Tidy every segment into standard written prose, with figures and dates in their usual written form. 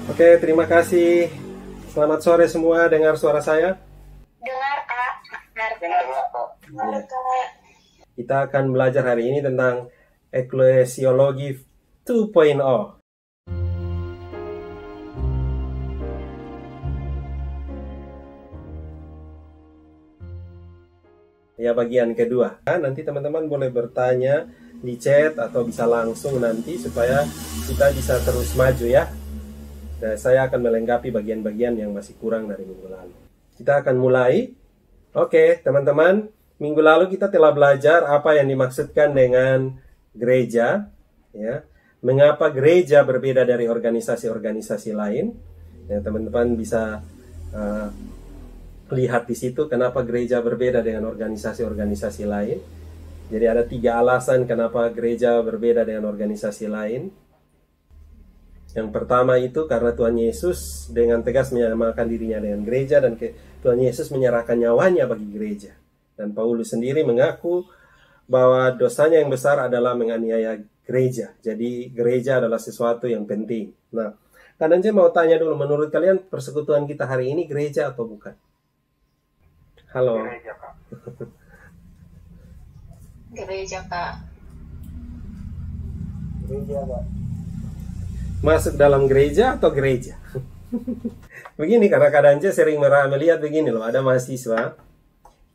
Oke, terima kasih. Selamat sore semua, dengar suara saya? Dengar, Kak. Dengar, Kak. Ya. Kita akan belajar hari ini tentang Eklesiologi 2.0. Ya, bagian kedua. Nanti teman-teman boleh bertanya di chat atau bisa langsung nanti supaya kita bisa terus maju ya. Nah, saya akan melengkapi bagian-bagian yang masih kurang dari minggu lalu. Kita akan mulai. Oke, teman-teman, minggu lalu kita telah belajar apa yang dimaksudkan dengan gereja, ya. Mengapa gereja berbeda dari organisasi-organisasi lain? Ya, teman-teman bisa lihat di situ kenapa gereja berbeda dengan organisasi-organisasi lain. Jadi ada 3 alasan kenapa gereja berbeda dengan organisasi lain. Yang pertama itu karena Tuhan Yesus dengan tegas menyamakan dirinya dengan gereja dan Tuhan Yesus menyerahkan nyawanya bagi gereja. Dan Paulus sendiri mengaku bahwa dosanya yang besar adalah menganiaya gereja. Jadi gereja adalah sesuatu yang penting. Nah, kadang saya mau tanya dulu, menurut kalian persekutuan kita hari ini gereja atau bukan? Halo. Gereja, Kak. Gereja, Kak. Gereja, Kak. Masuk dalam gereja atau gereja? Begini, karena kadang saya sering melihat begini loh, ada mahasiswa,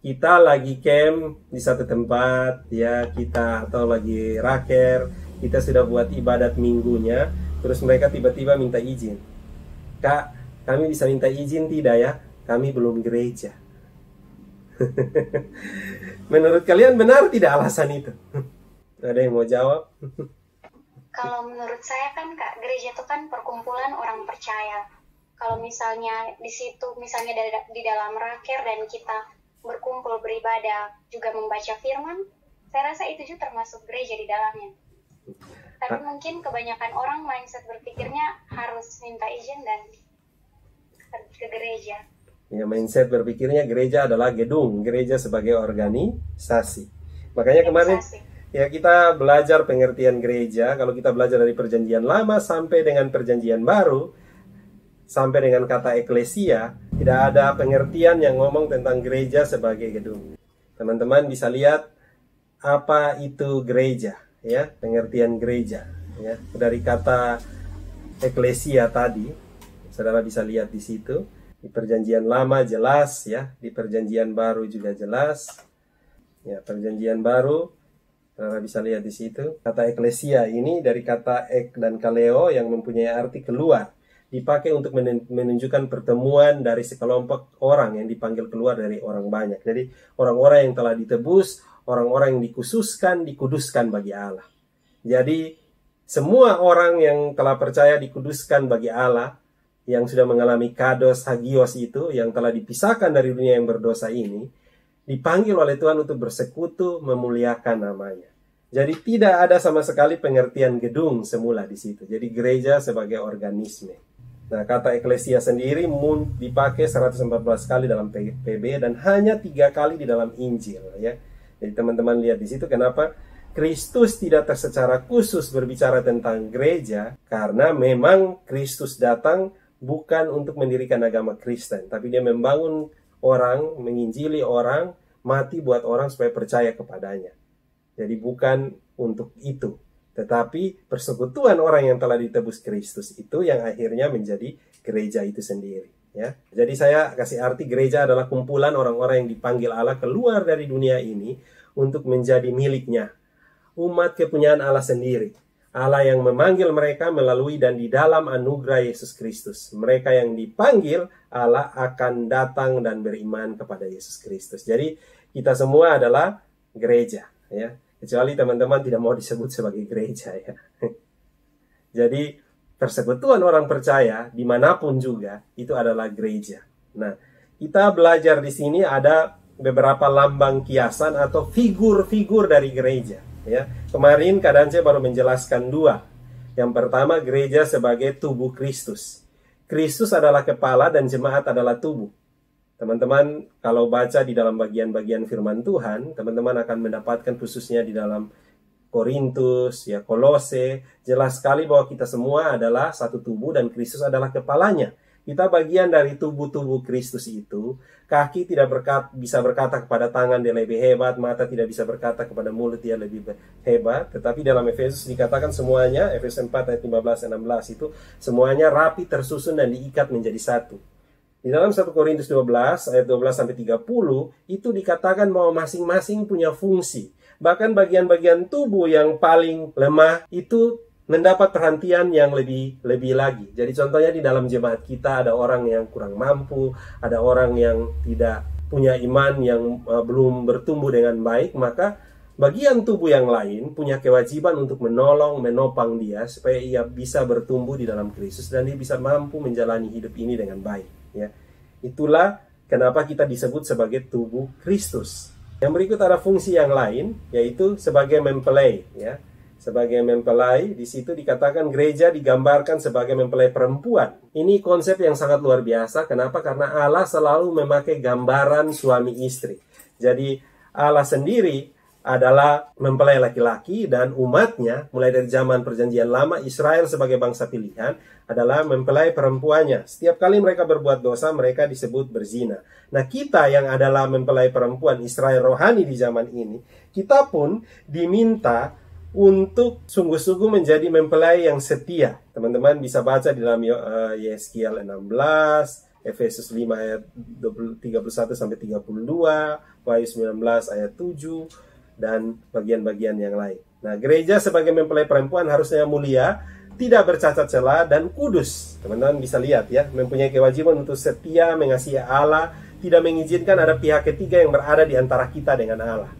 kita lagi camp di satu tempat, ya kita atau lagi raker, kita sudah buat ibadat minggunya, terus mereka tiba-tiba minta izin. Kak, kami bisa minta izin tidak ya? Kami belum gereja. Menurut kalian benar tidak alasan itu? Ada yang mau jawab? Kalau menurut saya kan, Kak, gereja itu kan perkumpulan orang percaya. Kalau misalnya di situ, misalnya di dalam raker dan kita berkumpul beribadah, juga membaca firman, saya rasa itu juga termasuk gereja di dalamnya. Tapi mungkin kebanyakan orang mindset berpikirnya harus minta izin dan ke gereja. Ya, mindset berpikirnya gereja adalah gedung, gereja sebagai organisasi. Makanya kemarin ya kita belajar pengertian gereja. Kalau kita belajar dari perjanjian lama sampai dengan perjanjian baru, sampai dengan kata eklesia, tidak ada pengertian yang ngomong tentang gereja sebagai gedung. Teman-teman bisa lihat apa itu gereja, ya, pengertian gereja, ya, dari kata eklesia tadi. Saudara bisa lihat di situ. Di perjanjian lama jelas, ya, di perjanjian baru juga jelas. Ya, perjanjian baru saudara bisa lihat di situ. Kata eklesia ini dari kata ek dan kaleo yang mempunyai arti keluar, dipakai untuk menunjukkan pertemuan dari sekelompok orang yang dipanggil keluar dari orang banyak. Jadi orang-orang yang telah ditebus, orang-orang yang dikhususkan, dikuduskan bagi Allah. Jadi semua orang yang telah percaya dikuduskan bagi Allah, yang sudah mengalami kados hagios itu, yang telah dipisahkan dari dunia yang berdosa ini, dipanggil oleh Tuhan untuk bersekutu memuliakan namanya. Jadi tidak ada sama sekali pengertian gedung semula di situ. Jadi gereja sebagai organisme. Nah, kata eklesia sendiri dipakai 114 kali dalam PB dan hanya 3 kali di dalam Injil, ya. Jadi teman-teman lihat di situ kenapa Kristus tidak secara khusus berbicara tentang gereja, karena memang Kristus datang bukan untuk mendirikan agama Kristen, tapi dia membangun orang, menginjili orang, mati buat orang supaya percaya kepadanya. Jadi bukan untuk itu, tetapi persekutuan orang yang telah ditebus Kristus itu yang akhirnya menjadi gereja itu sendiri, ya. Jadi saya kasih arti gereja adalah kumpulan orang-orang yang dipanggil Allah keluar dari dunia ini untuk menjadi miliknya, umat kepunyaan Allah sendiri. Allah yang memanggil mereka melalui dan di dalam anugerah Yesus Kristus. Mereka yang dipanggil, Allah akan datang dan beriman kepada Yesus Kristus. Jadi kita semua adalah gereja, ya. Kecuali teman-teman tidak mau disebut sebagai gereja, ya. Jadi persekutuan orang percaya dimanapun juga itu adalah gereja. Nah, kita belajar di sini ada beberapa lambang kiasan atau figur-figur dari gereja. Ya, kemarin kadang saya baru menjelaskan 2. Yang pertama, gereja sebagai tubuh Kristus. Kristus adalah kepala dan jemaat adalah tubuh. Teman-teman, kalau baca di dalam bagian-bagian firman Tuhan, teman-teman akan mendapatkan khususnya di dalam Korintus, ya Kolose, jelas sekali bahwa kita semua adalah satu tubuh dan Kristus adalah kepalanya. Kita bagian dari tubuh-tubuh Kristus itu. Kaki tidak bisa berkata kepada tangan dia lebih hebat, mata tidak bisa berkata kepada mulut dia lebih hebat. Tetapi dalam Efesus dikatakan semuanya, Efesus 4 ayat 15-16 itu, semuanya rapi, tersusun dan diikat menjadi satu. Di dalam 1 Korintus 12 ayat 12-30 itu dikatakan bahwa masing-masing punya fungsi. Bahkan bagian-bagian tubuh yang paling lemah itu mendapat perhatian yang lebih lagi. Jadi contohnya di dalam jemaat kita ada orang yang kurang mampu, ada orang yang tidak punya iman yang belum bertumbuh dengan baik, maka bagian tubuh yang lain punya kewajiban untuk menolong, menopang dia supaya ia bisa bertumbuh di dalam Kristus dan dia bisa mampu menjalani hidup ini dengan baik. Ya, itulah kenapa kita disebut sebagai tubuh Kristus. Yang berikut ada fungsi yang lain, yaitu sebagai mempelai. Ya, sebagai mempelai, di situ dikatakan gereja digambarkan sebagai mempelai perempuan. Ini konsep yang sangat luar biasa. Kenapa? Karena Allah selalu memakai gambaran suami istri. Jadi Allah sendiri adalah mempelai laki-laki dan umatnya, mulai dari zaman perjanjian lama, Israel sebagai bangsa pilihan adalah mempelai perempuannya. Setiap kali mereka berbuat dosa, mereka disebut berzina. Nah, kita yang adalah mempelai perempuan Israel rohani di zaman ini, kita pun diminta untuk sungguh-sungguh menjadi mempelai yang setia. Teman-teman bisa baca di dalam Yeskiel 16, Efesus 5 ayat 31-32, Wahyu 19 ayat 7, dan bagian-bagian yang lain. Nah, gereja sebagai mempelai perempuan harusnya mulia, tidak bercacat celah, dan kudus. Teman-teman bisa lihat ya, mempunyai kewajiban untuk setia, mengasihi Allah, tidak mengizinkan ada pihak ketiga yang berada di antara kita dengan Allah.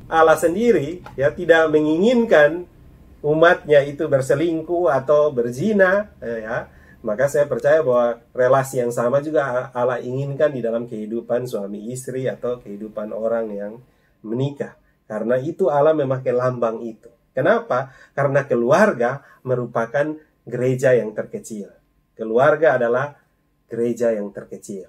Allah sendiri ya tidak menginginkan umatnya itu berselingkuh atau berzina, ya. Maka saya percaya bahwa relasi yang sama juga Allah inginkan di dalam kehidupan suami istri atau kehidupan orang yang menikah. Karena itu Allah memakai lambang itu. Kenapa? Karena keluarga merupakan gereja yang terkecil. Keluarga adalah gereja yang terkecil.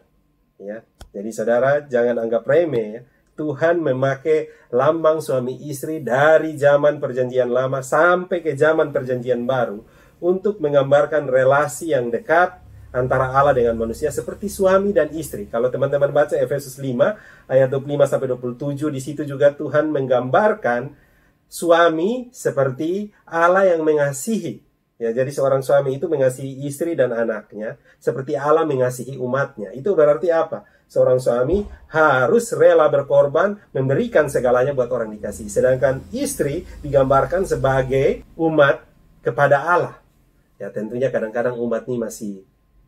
Ya. Jadi saudara jangan anggap remeh ya. Tuhan memakai lambang suami istri dari zaman perjanjian lama sampai ke zaman perjanjian baru untuk menggambarkan relasi yang dekat antara Allah dengan manusia seperti suami dan istri. Kalau teman-teman baca Efesus 5 ayat 25-27, di situ juga Tuhan menggambarkan suami seperti Allah yang mengasihi. Ya, jadi seorang suami itu mengasihi istri dan anaknya seperti Allah mengasihi umatnya. Itu berarti apa? Seorang suami harus rela berkorban, memberikan segalanya buat orang dikasihi. Sedangkan istri digambarkan sebagai umat kepada Allah. Ya, tentunya kadang-kadang umat ini masih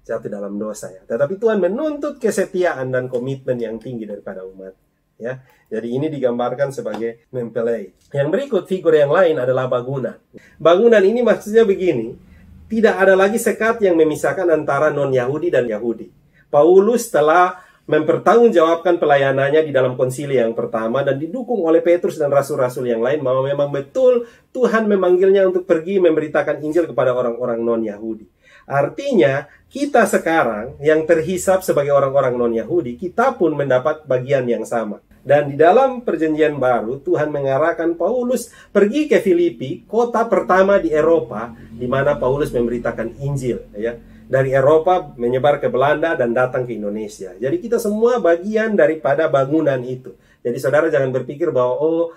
jatuh dalam dosa ya. Tetapi Tuhan menuntut kesetiaan dan komitmen yang tinggi daripada umat. Ya, jadi ini digambarkan sebagai mempelai. Yang berikut figur yang lain adalah bangunan. Bangunan ini maksudnya begini, tidak ada lagi sekat yang memisahkan antara non-Yahudi dan Yahudi. Paulus telah mempertanggungjawabkan pelayanannya di dalam konsili yang pertama dan didukung oleh Petrus dan rasul-rasul yang lain bahwa memang betul Tuhan memanggilnya untuk pergi memberitakan Injil kepada orang-orang non-Yahudi. Artinya, kita sekarang yang terhisap sebagai orang-orang non-Yahudi, kita pun mendapat bagian yang sama. Dan di dalam perjanjian baru, Tuhan mengarahkan Paulus pergi ke Filipi, kota pertama di Eropa, di mana Paulus memberitakan Injil. Ya. Dari Eropa menyebar ke Belanda dan datang ke Indonesia. Jadi kita semua bagian daripada bangunan itu. Jadi saudara jangan berpikir bahwa,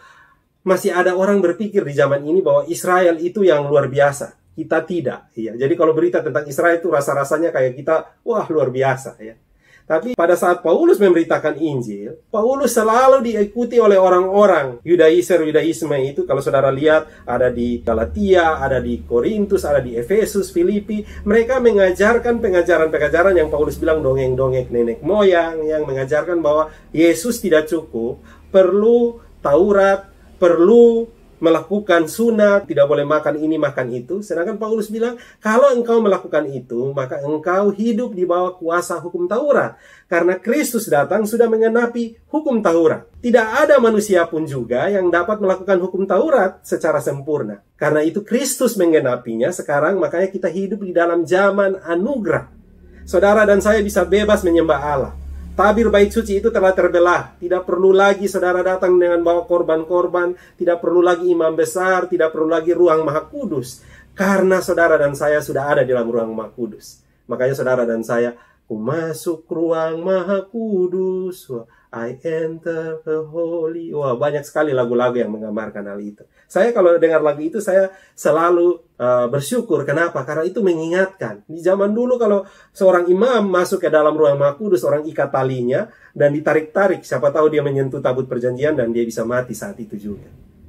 masih ada orang berpikir di zaman ini bahwa Israel itu yang luar biasa. Kita tidak. Ya. Jadi kalau berita tentang Israel itu rasa-rasanya kayak kita, wah luar biasa. Ya. Tapi pada saat Paulus memberitakan Injil, Paulus selalu diikuti oleh orang-orang Yudaisme itu. Kalau saudara lihat, ada di Galatia, ada di Korintus, ada di Efesus, Filipi. Mereka mengajarkan pengajaran-pengajaran yang Paulus bilang dongeng-dongeng nenek moyang, yang mengajarkan bahwa Yesus tidak cukup, perlu Taurat, perlu melakukan sunat, tidak boleh makan ini, makan itu. Sedangkan Paulus bilang, kalau engkau melakukan itu, maka engkau hidup di bawah kuasa hukum Taurat. Karena Kristus datang sudah mengenapi hukum Taurat. Tidak ada manusia pun juga yang dapat melakukan hukum Taurat secara sempurna. Karena itu Kristus menggenapinya, sekarang makanya kita hidup di dalam zaman anugerah. Saudara dan saya bisa bebas menyembah Allah. tabir bait suci itu telah terbelah. Tidak perlu lagi saudara datang dengan bawa korban-korban, tidak perlu lagi imam besar, tidak perlu lagi ruang maha kudus. Karena saudara dan saya sudah ada di dalam ruang maha kudus. Makanya saudara dan saya, ku masuk ruang maha kudus, I enter the holy. Wah, banyak sekali lagu-lagu yang menggambarkan hal itu. Saya kalau dengar lagu itu, saya selalu bersyukur. Kenapa? Karena itu mengingatkan. Di zaman dulu kalau seorang imam masuk ke dalam ruang maha kudus, orang ikat talinya dan ditarik-tarik. Siapa tahu dia menyentuh tabut perjanjian dan dia bisa mati saat itu juga.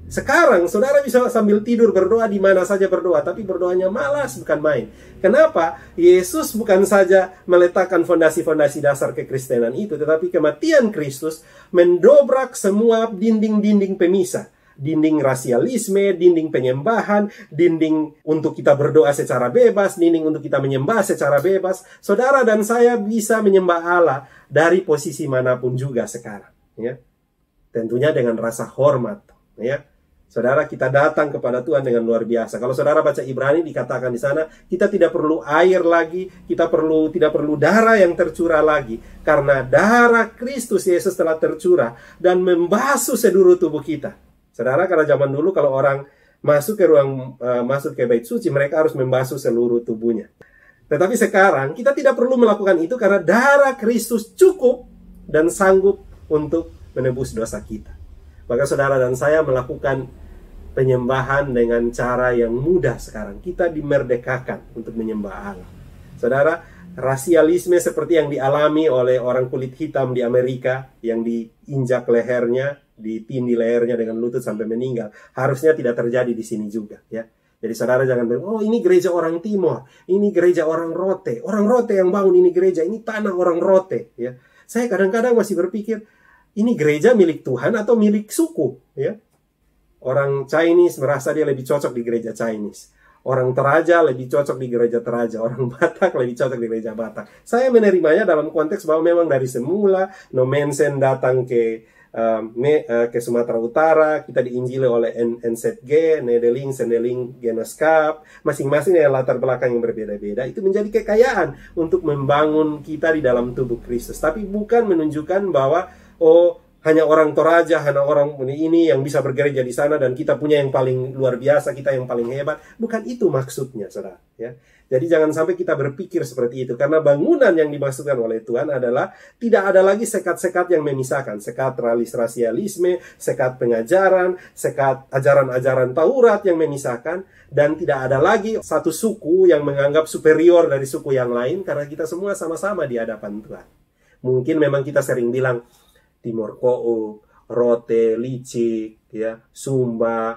Sekarang, saudara bisa sambil tidur berdoa di mana saja berdoa, tapi berdoanya malas, bukan main. Kenapa? Yesus bukan saja meletakkan fondasi-fondasi dasar kekristenan itu, tetapi kematian Kristus mendobrak semua dinding-dinding pemisah. Dinding rasialisme, dinding penyembahan, dinding untuk kita berdoa secara bebas, dinding untuk kita menyembah secara bebas. Saudara dan saya bisa menyembah Allah dari posisi manapun juga sekarang. Ya. Tentunya dengan rasa hormat. Ya. Saudara, kita datang kepada Tuhan dengan luar biasa. Kalau saudara baca Ibrani, dikatakan di sana, kita tidak perlu air lagi, kita tidak perlu darah yang tercurah lagi, karena darah Kristus Yesus telah tercurah dan membasuh seluruh tubuh kita. Saudara, karena zaman dulu kalau orang masuk ke bait suci, mereka harus membasuh seluruh tubuhnya. Tetapi sekarang kita tidak perlu melakukan itu karena darah Kristus cukup dan sanggup untuk menebus dosa kita. Maka saudara dan saya melakukan penyembahan dengan cara yang mudah sekarang. Kita dimerdekakan untuk menyembah Allah. Saudara, rasialisme seperti yang dialami oleh orang kulit hitam di Amerika, yang diinjak lehernya, ditindih lehernya dengan lutut sampai meninggal, harusnya tidak terjadi di sini juga. Ya. Jadi saudara jangan bilang, oh ini gereja orang Timor, ini gereja orang Rote yang bangun ini gereja, ini tanah orang Rote. Ya. Saya kadang-kadang masih berpikir, ini gereja milik Tuhan atau milik suku, ya? Orang Chinese merasa dia lebih cocok di gereja Chinese. Orang Toraja lebih cocok di gereja Toraja. Orang Batak lebih cocok di gereja Batak. Saya menerimanya dalam konteks bahwa memang dari semula Nomensen datang ke Sumatera Utara, kita diinjili oleh NZG, Nedeling, Sendeling, Genoskap, masing-masing yang latar belakang yang berbeda-beda. Itu menjadi kekayaan untuk membangun kita di dalam tubuh Kristus. Tapi bukan menunjukkan bahwa oh, hanya orang Toraja, hanya orang ini yang bisa bergereja di sana dan kita punya yang paling luar biasa, kita yang paling hebat. Bukan itu maksudnya, saudara. Ya. Jadi jangan sampai kita berpikir seperti itu. Karena bangunan yang dimaksudkan oleh Tuhan adalah tidak ada lagi sekat-sekat yang memisahkan. Sekat rasialisme, sekat pengajaran, sekat ajaran-ajaran Taurat yang memisahkan. Dan tidak ada lagi satu suku yang menganggap superior dari suku yang lain. Karena kita semua sama-sama di hadapan Tuhan. Mungkin memang kita sering bilang, Timor Kou, Rote, Licik, ya, Sumba,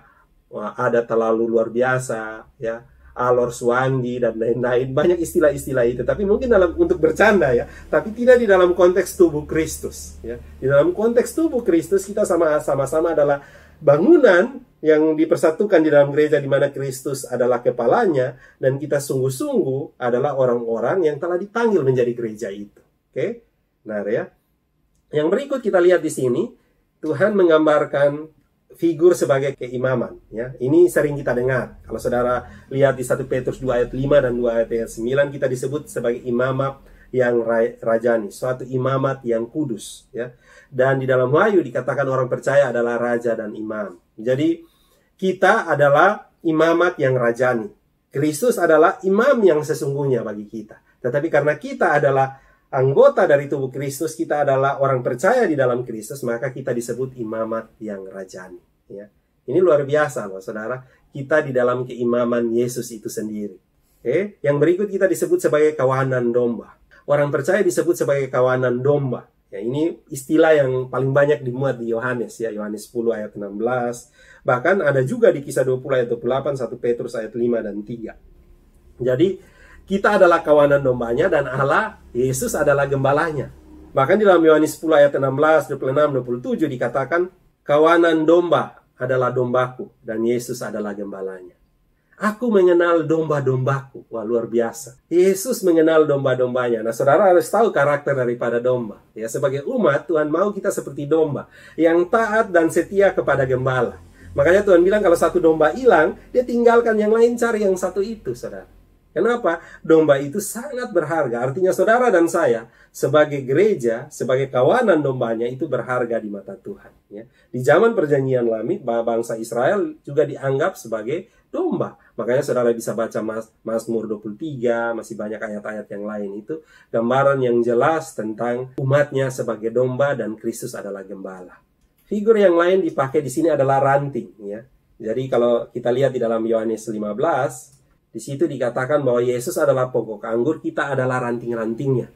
ada terlalu luar biasa, ya, Alor Suandi dan lain-lain, banyak istilah-istilah itu. Tapi mungkin untuk bercanda ya, tapi tidak di dalam konteks tubuh Kristus. Ya. Di dalam konteks tubuh Kristus kita sama-sama adalah bangunan yang dipersatukan di dalam gereja di mana Kristus adalah kepalanya dan kita sungguh-sungguh adalah orang-orang yang telah dipanggil menjadi gereja itu. Oke, benar ya. Yang berikut kita lihat di sini, Tuhan menggambarkan figur sebagai keimaman. Ya. Ini sering kita dengar. Kalau saudara lihat di 1 Petrus 2 ayat 5 dan 2 ayat 9, kita disebut sebagai imamat yang rajani, suatu imamat yang kudus. Ya. Dan di dalam Wahyu dikatakan orang percaya adalah raja dan imam. Jadi kita adalah imamat yang rajani. Kristus adalah imam yang sesungguhnya bagi kita. Tetapi karena kita adalah anggota dari tubuh Kristus, kita adalah orang percaya di dalam Kristus, maka kita disebut imamat yang rajani. Ya. Ini luar biasa loh saudara, kita di dalam keimaman Yesus itu sendiri. Oke? Yang berikut kita disebut sebagai kawanan domba. Orang percaya disebut sebagai kawanan domba. Ya, ini istilah yang paling banyak dimuat di Yohanes, ya, Yohanes 10 ayat 16. Bahkan ada juga di Kisah 20 ayat 28, 1 Petrus ayat 5 dan 3. Jadi kita adalah kawanan dombanya dan Allah, Yesus adalah gembalanya. Bahkan di dalam Yohanes 10 ayat 16, 26, 27 dikatakan, kawanan domba adalah dombaku dan Yesus adalah gembalanya. Aku mengenal domba-dombaku. Wah, luar biasa. Yesus mengenal domba-dombanya. Nah, saudara harus tahu karakter daripada domba. Ya, sebagai umat, Tuhan mau kita seperti domba yang taat dan setia kepada gembala. Makanya Tuhan bilang kalau satu domba hilang, dia tinggalkan yang lain cari yang satu itu, saudara. Kenapa? Domba itu sangat berharga. Artinya saudara dan saya sebagai gereja, sebagai kawanan dombanya itu berharga di mata Tuhan. Ya. Di zaman perjanjian lama, bangsa Israel juga dianggap sebagai domba. Makanya saudara bisa baca Mazmur 23, masih banyak ayat-ayat yang lain. Itu gambaran yang jelas tentang umatnya sebagai domba dan Kristus adalah gembala. Figur yang lain dipakai di sini adalah ranting. Ya. Jadi kalau kita lihat di dalam Yohanes 15, di situ dikatakan bahwa Yesus adalah pokok anggur, kita adalah ranting-rantingnya.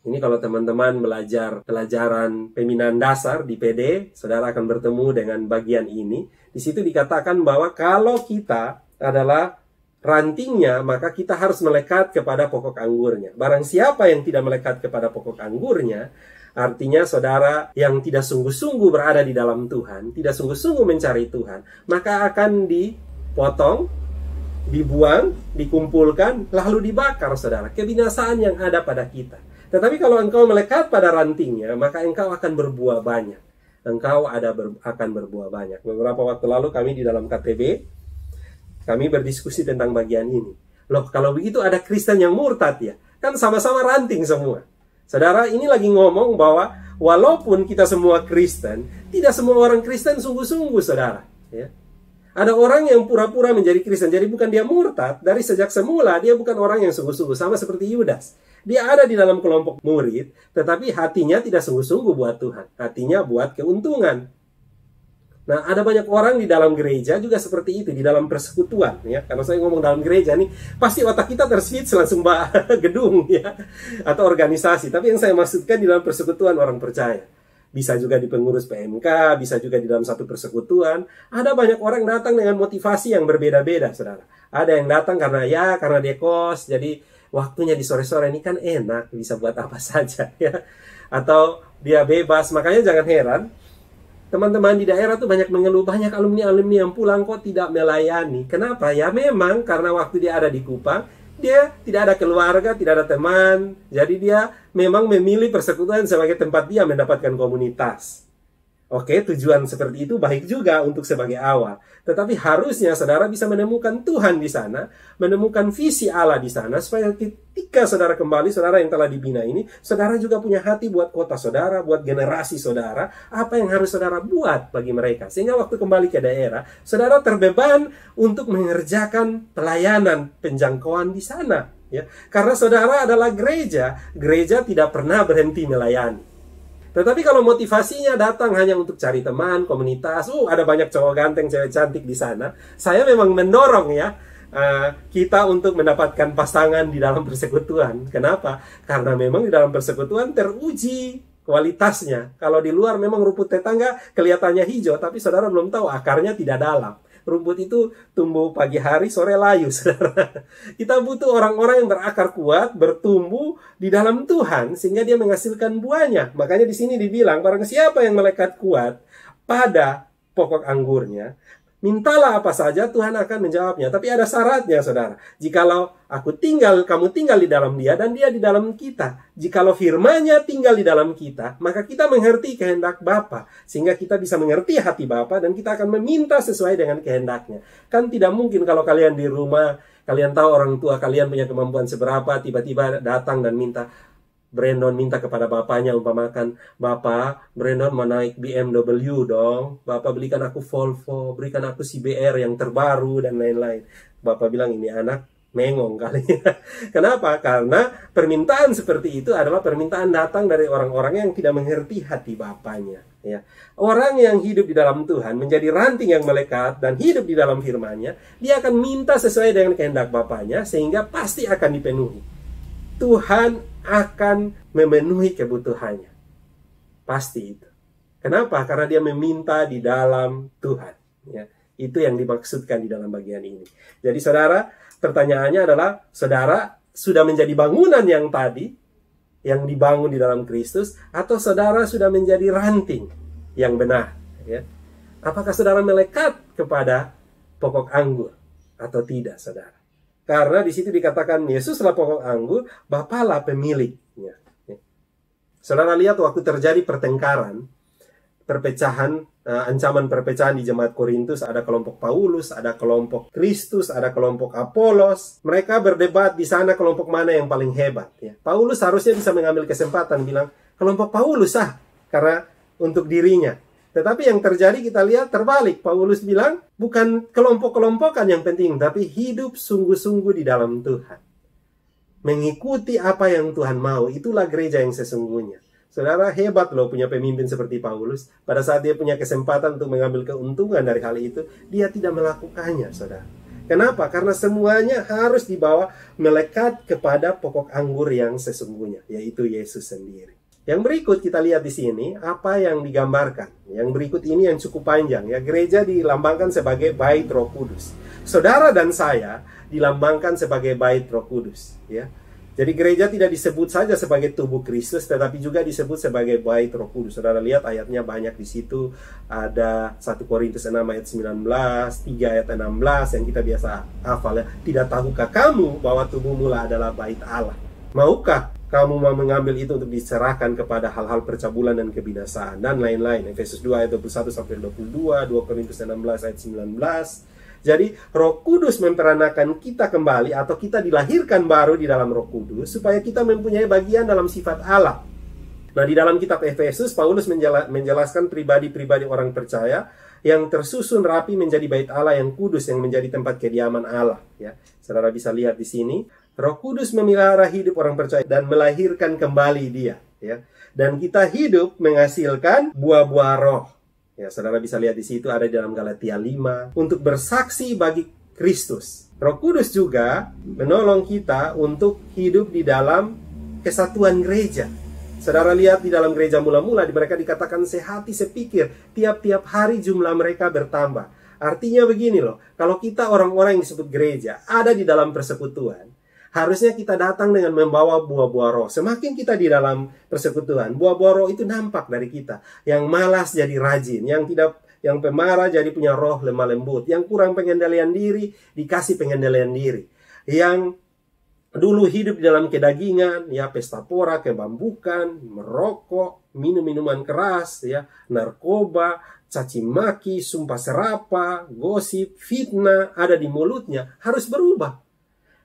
Ini kalau teman-teman belajar pelajaran pembinaan dasar di PD, saudara akan bertemu dengan bagian ini. Di situ dikatakan bahwa kalau kita adalah rantingnya, maka kita harus melekat kepada pokok anggurnya. Barang siapa yang tidak melekat kepada pokok anggurnya, artinya saudara yang tidak sungguh-sungguh berada di dalam Tuhan, tidak sungguh-sungguh mencari Tuhan, maka akan dipotong, dibuang, dikumpulkan, lalu dibakar, saudara. Kebinasaan yang ada pada kita. Tetapi kalau engkau melekat pada rantingnya, maka engkau akan berbuah banyak. Engkau akan berbuah banyak. Beberapa waktu lalu kami di dalam KTB, kami berdiskusi tentang bagian ini. Loh, kalau begitu ada Kristen yang murtad ya? Kan sama-sama ranting semua. Saudara, ini lagi ngomong bahwa walaupun kita semua Kristen, tidak semua orang Kristen sungguh-sungguh, saudara. Ya. Ada orang yang pura-pura menjadi Kristen, jadi bukan dia murtad. Dari sejak semula, dia bukan orang yang sungguh-sungguh. Sama seperti Yudas. Dia ada di dalam kelompok murid, tetapi hatinya tidak sungguh-sungguh buat Tuhan. Hatinya buat keuntungan. Nah, ada banyak orang di dalam gereja juga seperti itu, di dalam persekutuan. Ya. Kalau saya ngomong dalam gereja nih, pasti otak kita terswitch langsung gedung ya, atau organisasi. Tapi yang saya maksudkan di dalam persekutuan orang percaya. Bisa juga di pengurus PMK, bisa juga di dalam satu persekutuan. Ada banyak orang datang dengan motivasi yang berbeda-beda, saudara. Ada yang datang karena dia kos, jadi waktunya di sore-sore ini kan enak, bisa buat apa saja. Ya. Atau dia bebas, makanya jangan heran. Teman-teman di daerah tuh banyak mengeluh, banyak alumni-alumni yang pulang kok tidak melayani. Kenapa? Ya memang karena waktu dia ada di Kupang, dia tidak ada keluarga, tidak ada teman. Jadi dia memang memilih persekutuan sebagai tempat dia mendapatkan komunitas. Oke, tujuan seperti itu baik juga untuk sebagai awal. Tetapi harusnya saudara bisa menemukan Tuhan di sana, menemukan visi Allah di sana, supaya ketika saudara kembali, saudara yang telah dibina ini, saudara juga punya hati buat kota saudara, buat generasi saudara, apa yang harus saudara buat bagi mereka. Sehingga waktu kembali ke daerah, saudara terbeban untuk mengerjakan pelayanan penjangkauan di sana. Ya. Karena saudara adalah gereja, gereja tidak pernah berhenti melayani. Tetapi kalau motivasinya datang hanya untuk cari teman, komunitas, ada banyak cowok ganteng, cewek cantik di sana, saya memang mendorong ya, kita untuk mendapatkan pasangan di dalam persekutuan. Kenapa? Karena memang di dalam persekutuan teruji kualitasnya. Kalau di luar memang rumput tetangga kelihatannya hijau, tapi saudara belum tahu akarnya tidak dalam. Rumput itu tumbuh pagi hari, sore layu, saudara. Kita butuh orang-orang yang berakar kuat, bertumbuh di dalam Tuhan, sehingga dia menghasilkan buahnya. Makanya di sini dibilang, barang siapa yang melekat kuat pada pokok anggurnya, mintalah apa saja, Tuhan akan menjawabnya. Tapi ada syaratnya, saudara. Jikalau kamu tinggal di dalam dia, dan dia di dalam kita. Jikalau firman-Nya tinggal di dalam kita, maka kita mengerti kehendak Bapa. Sehingga kita bisa mengerti hati Bapa, dan kita akan meminta sesuai dengan kehendaknya. Kan tidak mungkin kalau kalian di rumah, kalian tahu orang tua kalian punya kemampuan seberapa, tiba-tiba datang dan minta, Brandon minta kepada bapaknya, umpamakan, Bapak, Brandon mau naik BMW dong. Bapak belikan aku Volvo, berikan aku CBR yang terbaru, dan lain-lain. Bapak bilang, ini anak mengong kali. Kenapa? Karena permintaan seperti itu adalah permintaan datang dari orang-orang yang tidak mengerti hati bapaknya. Ya. Orang yang hidup di dalam Tuhan, menjadi ranting yang melekat, dan hidup di dalam firman-Nya, dia akan minta sesuai dengan kehendak bapaknya, sehingga pasti akan dipenuhi. Tuhan akan memenuhi kebutuhannya. Pasti itu. Kenapa? Karena dia meminta di dalam Tuhan. Ya, itu yang dimaksudkan di dalam bagian ini. Jadi saudara, pertanyaannya adalah, saudara sudah menjadi bangunan yang tadi, yang dibangun di dalam Kristus, atau saudara sudah menjadi ranting yang benar? Ya. Apakah saudara melekat kepada pokok anggur atau tidak, saudara? Karena di situ dikatakan Yesuslah pokok anggur, Bapalah pemiliknya. Saudara lihat waktu terjadi pertengkaran perpecahan, ancaman perpecahan di jemaat Korintus. Ada kelompok Paulus, ada kelompok Kristus, ada kelompok Apolos. Mereka berdebat di sana kelompok mana yang paling hebat. Ya. Paulus harusnya bisa mengambil kesempatan bilang kelompok Paulus karena untuk dirinya. Tetapi yang terjadi kita lihat terbalik. Paulus bilang bukan kelompok-kelompokan yang penting, tapi hidup sungguh-sungguh di dalam Tuhan. Mengikuti apa yang Tuhan mau, itulah gereja yang sesungguhnya. Saudara, hebat loh punya pemimpin seperti Paulus. Pada saat dia punya kesempatan untuk mengambil keuntungan dari hal itu, dia tidak melakukannya, saudara. Kenapa? Karena semuanya harus dibawa melekat kepada pokok anggur yang sesungguhnya, yaitu Yesus sendiri. Yang berikut kita lihat di sini, apa yang digambarkan. Yang berikut ini yang cukup panjang. Ya, gereja dilambangkan sebagai bait Roh Kudus. Saudara dan saya dilambangkan sebagai bait Roh Kudus. Ya. Jadi gereja tidak disebut saja sebagai tubuh Kristus, tetapi juga disebut sebagai bait Roh Kudus. Saudara lihat ayatnya banyak di situ. Ada 1 Korintus 6 ayat 19, 3 ayat 16 yang kita biasa hafal ya. Tidak tahukah kamu bahwa tubuhmu adalah bait Allah? Maukah kamu mau mengambil itu untuk diserahkan kepada hal-hal percabulan dan kebinasaan dan lain-lain? Efesus 2 ayat 21 sampai 22, 2 Korintus 16 ayat 19. Jadi Roh Kudus memperanakan kita kembali atau kita dilahirkan baru di dalam Roh Kudus supaya kita mempunyai bagian dalam sifat Allah. Nah, di dalam kitab Efesus Paulus menjelaskan pribadi-pribadi orang percaya yang tersusun rapi menjadi bait Allah yang kudus yang menjadi tempat kediaman Allah, ya. Saudara bisa lihat di sini, Roh Kudus memelihara hidup orang percaya dan melahirkan kembali dia, ya. Dan kita hidup menghasilkan buah-buah roh. Ya, saudara bisa lihat di situ ada di dalam Galatia 5 untuk bersaksi bagi Kristus. Roh Kudus juga menolong kita untuk hidup di dalam kesatuan gereja. Saudara lihat di dalam gereja mula-mula mereka dikatakan sehati sepikir, tiap-tiap hari jumlah mereka bertambah. Artinya begini loh, kalau kita orang-orang yang disebut gereja ada di dalam persekutuan, harusnya kita datang dengan membawa buah-buah roh. Semakin kita di dalam persekutuan, buah-buah roh itu nampak dari kita. Yang malas jadi rajin, yang pemarah jadi punya roh lemah lembut, yang kurang pengendalian diri dikasih pengendalian diri. Yang dulu hidup di dalam kedagingan, ya pesta pora, kebambukan, merokok, minum minuman keras, ya narkoba, caci maki, sumpah serapa, gosip, fitnah ada di mulutnya, harus berubah.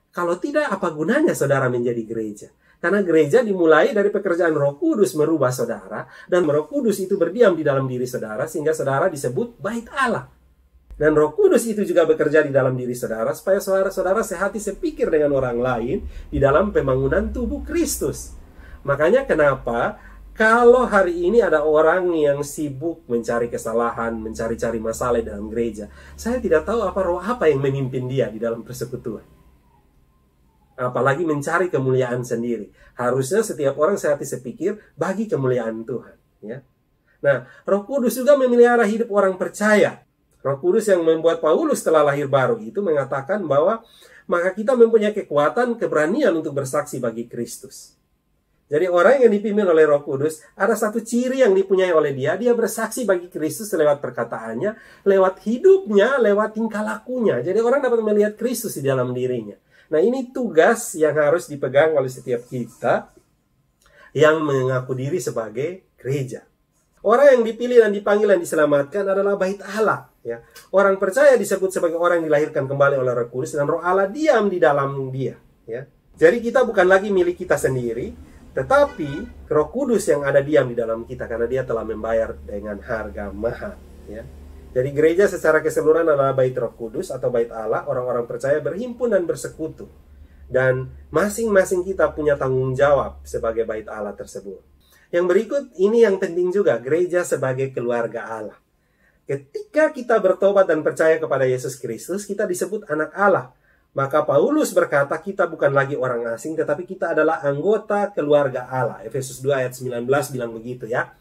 Kalau tidak, apa gunanya saudara menjadi gereja? Karena gereja dimulai dari pekerjaan Roh Kudus merubah saudara, dan Roh Kudus itu berdiam di dalam diri saudara, sehingga saudara disebut bait Allah. Dan Roh Kudus itu juga bekerja di dalam diri saudara, supaya saudara sehati sepikir dengan orang lain di dalam pembangunan tubuh Kristus. Makanya kenapa kalau hari ini ada orang yang sibuk mencari kesalahan, mencari-cari masalah dalam gereja, saya tidak tahu roh apa yang memimpin dia di dalam persekutuan. Apalagi mencari kemuliaan sendiri. Harusnya setiap orang sehati sepikir bagi kemuliaan Tuhan. Ya. Nah, Roh Kudus juga memelihara hidup orang percaya. Roh Kudus yang membuat Paulus setelah lahir baru itu mengatakan bahwa maka kita mempunyai kekuatan, keberanian untuk bersaksi bagi Kristus. Jadi orang yang dipimpin oleh Roh Kudus, ada satu ciri yang dipunyai oleh dia bersaksi bagi Kristus lewat perkataannya, lewat hidupnya, lewat tingkah lakunya. Jadi orang dapat melihat Kristus di dalam dirinya. Nah, ini tugas yang harus dipegang oleh setiap kita yang mengaku diri sebagai gereja. Orang yang dipilih dan dipanggil dan diselamatkan adalah bait Allah. Ya. Orang percaya disebut sebagai orang yang dilahirkan kembali oleh Roh Kudus dan Roh Allah diam di dalam dia. Ya. Jadi kita bukan lagi milik kita sendiri, tetapi Roh Kudus yang ada diam di dalam kita karena dia telah membayar dengan harga mahal. Ya. Jadi gereja secara keseluruhan adalah bait Roh Kudus atau bait Allah. Orang-orang percaya berhimpun dan bersekutu. Dan masing-masing kita punya tanggung jawab sebagai bait Allah tersebut. Yang berikut ini yang penting juga, gereja sebagai keluarga Allah. Ketika kita bertobat dan percaya kepada Yesus Kristus, kita disebut anak Allah. Maka Paulus berkata kita bukan lagi orang asing, tetapi kita adalah anggota keluarga Allah. Efesus 2 ayat 19 bilang begitu ya.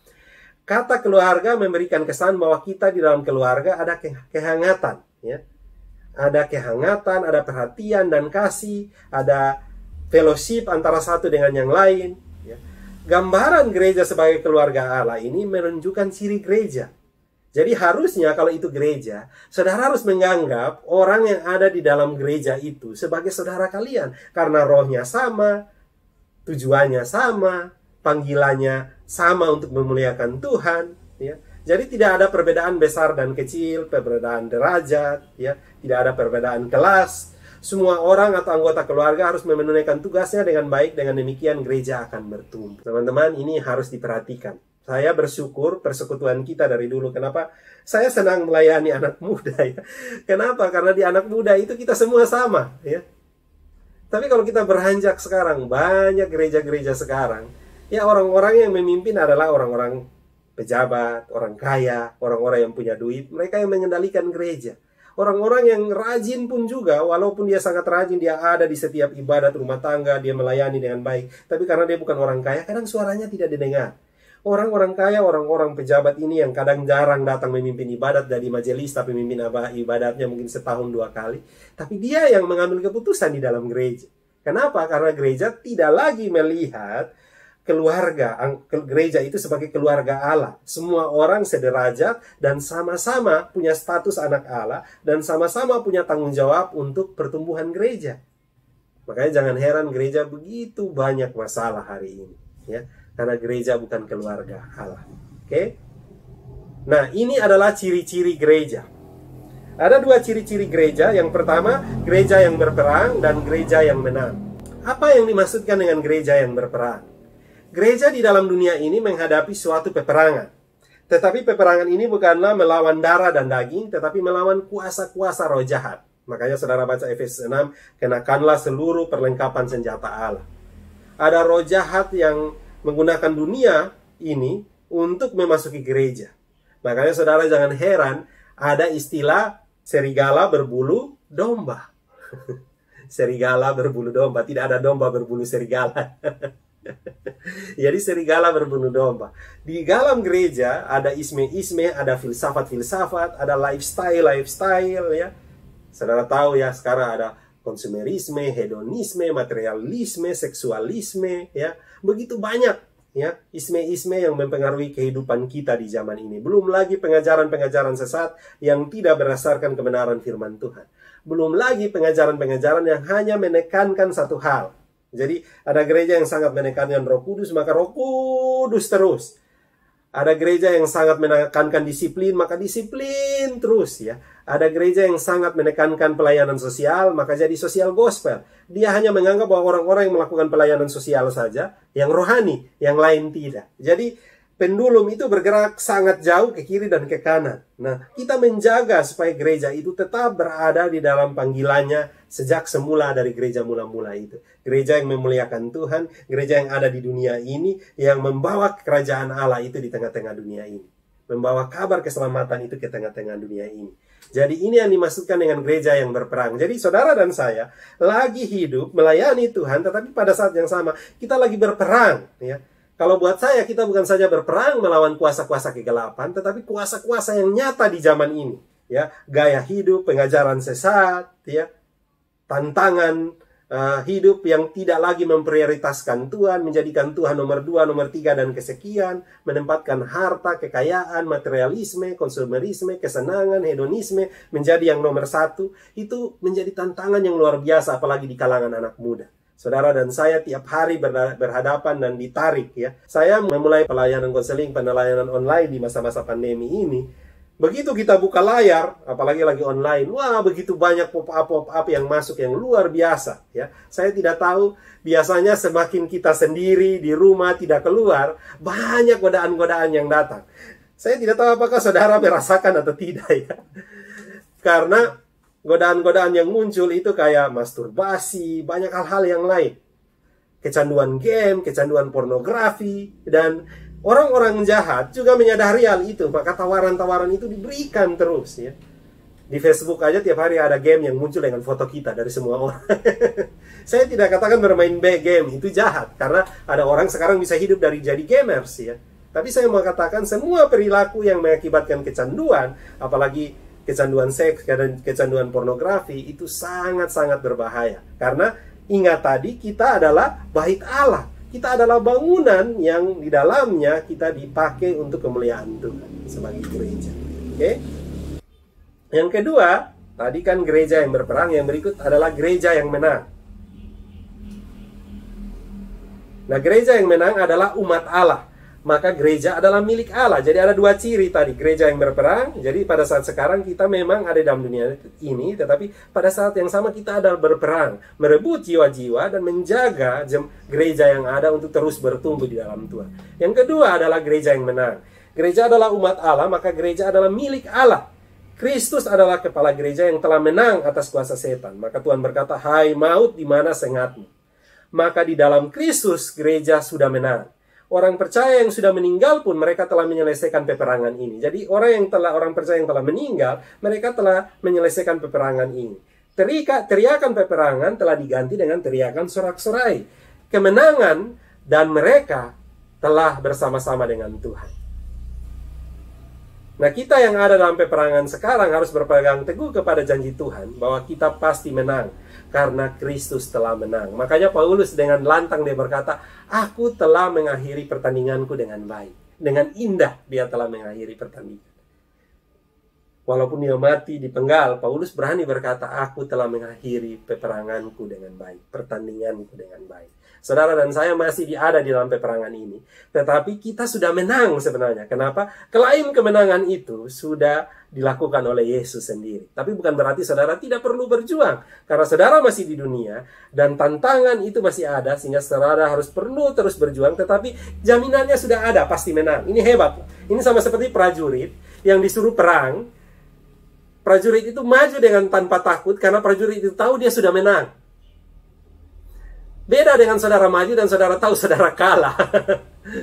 Kata keluarga memberikan kesan bahwa kita di dalam keluarga ada kehangatan, ya. Ada kehangatan, ada perhatian dan kasih, ada fellowship antara satu dengan yang lain. Ya. Gambaran gereja sebagai keluarga Allah ini menunjukkan ciri gereja. Jadi harusnya kalau itu gereja, saudara harus menganggap orang yang ada di dalam gereja itu sebagai saudara kalian. Karena rohnya sama, tujuannya sama, panggilannya sama untuk memuliakan Tuhan, ya. Jadi tidak ada perbedaan besar dan kecil, perbedaan derajat, ya, tidak ada perbedaan kelas. Semua orang atau anggota keluarga harus menunaikan tugasnya dengan baik. Dengan demikian gereja akan bertumbuh. Teman-teman, ini harus diperhatikan. Saya bersyukur persekutuan kita dari dulu. Kenapa? Saya senang melayani anak muda, ya. Kenapa? Karena di anak muda itu kita semua sama, ya. Tapi kalau kita beranjak sekarang, banyak gereja-gereja sekarang, ya, orang-orang yang memimpin adalah orang-orang pejabat, orang kaya, orang-orang yang punya duit. Mereka yang mengendalikan gereja. Orang-orang yang rajin pun juga, walaupun dia sangat rajin, dia ada di setiap ibadat rumah tangga, dia melayani dengan baik. Tapi karena dia bukan orang kaya, kadang suaranya tidak didengar. Orang-orang kaya, orang-orang pejabat ini yang kadang jarang datang memimpin ibadat dari majelis, tapi memimpin ibadatnya mungkin setahun 2 kali. Tapi dia yang mengambil keputusan di dalam gereja. Kenapa? Karena gereja tidak lagi melihat keluarga, gereja itu sebagai keluarga Allah. Semua orang sederajat dan sama-sama punya status anak Allah dan sama-sama punya tanggung jawab untuk pertumbuhan gereja. Makanya jangan heran gereja begitu banyak masalah hari ini, ya, karena gereja bukan keluarga Allah. Oke? Nah, ini adalah ciri-ciri gereja. Ada 2 ciri-ciri gereja. Yang pertama, gereja yang berperang dan gereja yang menang. Apa yang dimaksudkan dengan gereja yang berperang? Gereja di dalam dunia ini menghadapi suatu peperangan. Tetapi peperangan ini bukanlah melawan darah dan daging, tetapi melawan kuasa-kuasa roh jahat. Makanya saudara baca Efesus 6, kenakanlah seluruh perlengkapan senjata Allah. Ada roh jahat yang menggunakan dunia ini untuk memasuki gereja. Makanya saudara jangan heran ada istilah serigala berbulu domba. Serigala berbulu domba, tidak ada domba berbulu serigala. Jadi serigala berbulu domba. Di dalam gereja ada isme-isme, ada filsafat-filsafat, ada lifestyle, ya. Saudara tahu ya, sekarang ada konsumerisme, hedonisme, materialisme, seksualisme, ya. Begitu banyak, ya, isme-isme yang mempengaruhi kehidupan kita di zaman ini. Belum lagi pengajaran-pengajaran sesat yang tidak berdasarkan kebenaran firman Tuhan. Belum lagi pengajaran-pengajaran yang hanya menekankan satu hal. Jadi ada gereja yang sangat menekankan Roh Kudus, maka Roh Kudus terus. Ada gereja yang sangat menekankan disiplin, maka disiplin terus, ya. Ada gereja yang sangat menekankan pelayanan sosial, maka jadi sosial gospel. Dia hanya menganggap bahwa orang-orang yang melakukan pelayanan sosial saja yang rohani, yang lain tidak. Jadi pendulum itu bergerak sangat jauh ke kiri dan ke kanan. Nah, kita menjaga supaya gereja itu tetap berada di dalam panggilannya sejak semula dari gereja mula-mula itu. Gereja yang memuliakan Tuhan, gereja yang ada di dunia ini, yang membawa kerajaan Allah itu di tengah-tengah dunia ini. Membawa kabar keselamatan itu ke tengah-tengah dunia ini. Jadi ini yang dimaksudkan dengan gereja yang berperang. Jadi saudara dan saya lagi hidup melayani Tuhan, tetapi pada saat yang sama kita lagi berperang, ya. Kalau buat saya, kita bukan saja berperang melawan kuasa-kuasa kegelapan, tetapi kuasa-kuasa yang nyata di zaman ini, ya, gaya hidup, pengajaran sesat, ya, tantangan hidup yang tidak lagi memprioritaskan Tuhan, menjadikan Tuhan nomor 2, nomor 3 dan kesekian, menempatkan harta, kekayaan, materialisme, konsumerisme, kesenangan, hedonisme menjadi yang nomor 1. Itu menjadi tantangan yang luar biasa, apalagi di kalangan anak muda. Saudara dan saya tiap hari berhadapan dan ditarik, ya. Saya memulai pelayanan konseling, pelayanan online di masa-masa pandemi ini. Begitu kita buka layar, apalagi lagi online, wah, begitu banyak pop-up yang masuk yang luar biasa, ya. Saya tidak tahu, biasanya semakin kita sendiri di rumah tidak keluar, banyak godaan-godaan yang datang. Saya tidak tahu apakah saudara merasakan atau tidak, ya. Karena godaan-godaan yang muncul itu kayak masturbasi, banyak hal-hal yang lain. Kecanduan game, kecanduan pornografi, dan orang-orang jahat juga menyadari hal itu, maka tawaran-tawaran itu diberikan terus, ya. Di Facebook aja tiap hari ada game yang muncul dengan foto kita dari semua orang. Saya tidak katakan bermain game itu jahat, karena ada orang sekarang bisa hidup dari jadi gamers, ya. Tapi saya mau katakan semua perilaku yang mengakibatkan kecanduan, apalagi kecanduan seks dan kecanduan pornografi, itu sangat-sangat berbahaya. Karena ingat tadi, kita adalah bait Allah. Kita adalah bangunan yang di dalamnya kita dipakai untuk kemuliaan Tuhan sebagai gereja. Oke? Yang kedua, tadi kan gereja yang berperang, yang berikut adalah gereja yang menang. Nah, gereja yang menang adalah umat Allah. maka gereja adalah milik Allah. Jadi ada dua ciri tadi, gereja yang berperang. Jadi pada saat sekarang kita memang ada dalam dunia ini, tetapi pada saat yang sama kita adalah berperang, merebut jiwa-jiwa dan menjaga gereja yang ada untuk terus bertumbuh di dalam Tuhan. Yang kedua adalah gereja yang menang. Gereja adalah umat Allah, maka gereja adalah milik Allah. Kristus adalah kepala gereja yang telah menang atas kuasa setan. Maka Tuhan berkata, "Hai maut, di mana sengatmu?" Maka di dalam Kristus gereja sudah menang. Orang percaya yang sudah meninggal pun mereka telah menyelesaikan peperangan ini. Jadi orang percaya yang telah meninggal, mereka telah menyelesaikan peperangan ini. Teriakan peperangan telah diganti dengan teriakan sorak-sorai. Kemenangan dan mereka telah bersama-sama dengan Tuhan. Nah, kita yang ada dalam peperangan sekarang harus berpegang teguh kepada janji Tuhan bahwa kita pasti menang karena Kristus telah menang. Makanya Paulus dengan lantang dia berkata, "Aku telah mengakhiri pertandinganku dengan baik." Dengan indah dia telah mengakhiri pertandingan. Walaupun dia mati di penggal, Paulus berani berkata, "Aku telah mengakhiri peperanganku dengan baik, pertandinganku dengan baik." Saudara dan saya masih ada di dalam peperangan ini, tetapi kita sudah menang sebenarnya. Kenapa? Klaim kemenangan itu sudah dilakukan oleh Yesus sendiri. Tapi bukan berarti saudara tidak perlu berjuang, karena saudara masih di dunia dan tantangan itu masih ada, sehingga saudara harus perlu terus berjuang. Tetapi jaminannya sudah ada, pasti menang. Ini hebat. Ini sama seperti prajurit yang disuruh perang. Prajurit itu maju dengan tanpa takut karena prajurit itu tahu dia sudah menang. Beda dengan saudara maju dan saudara tahu saudara kalah.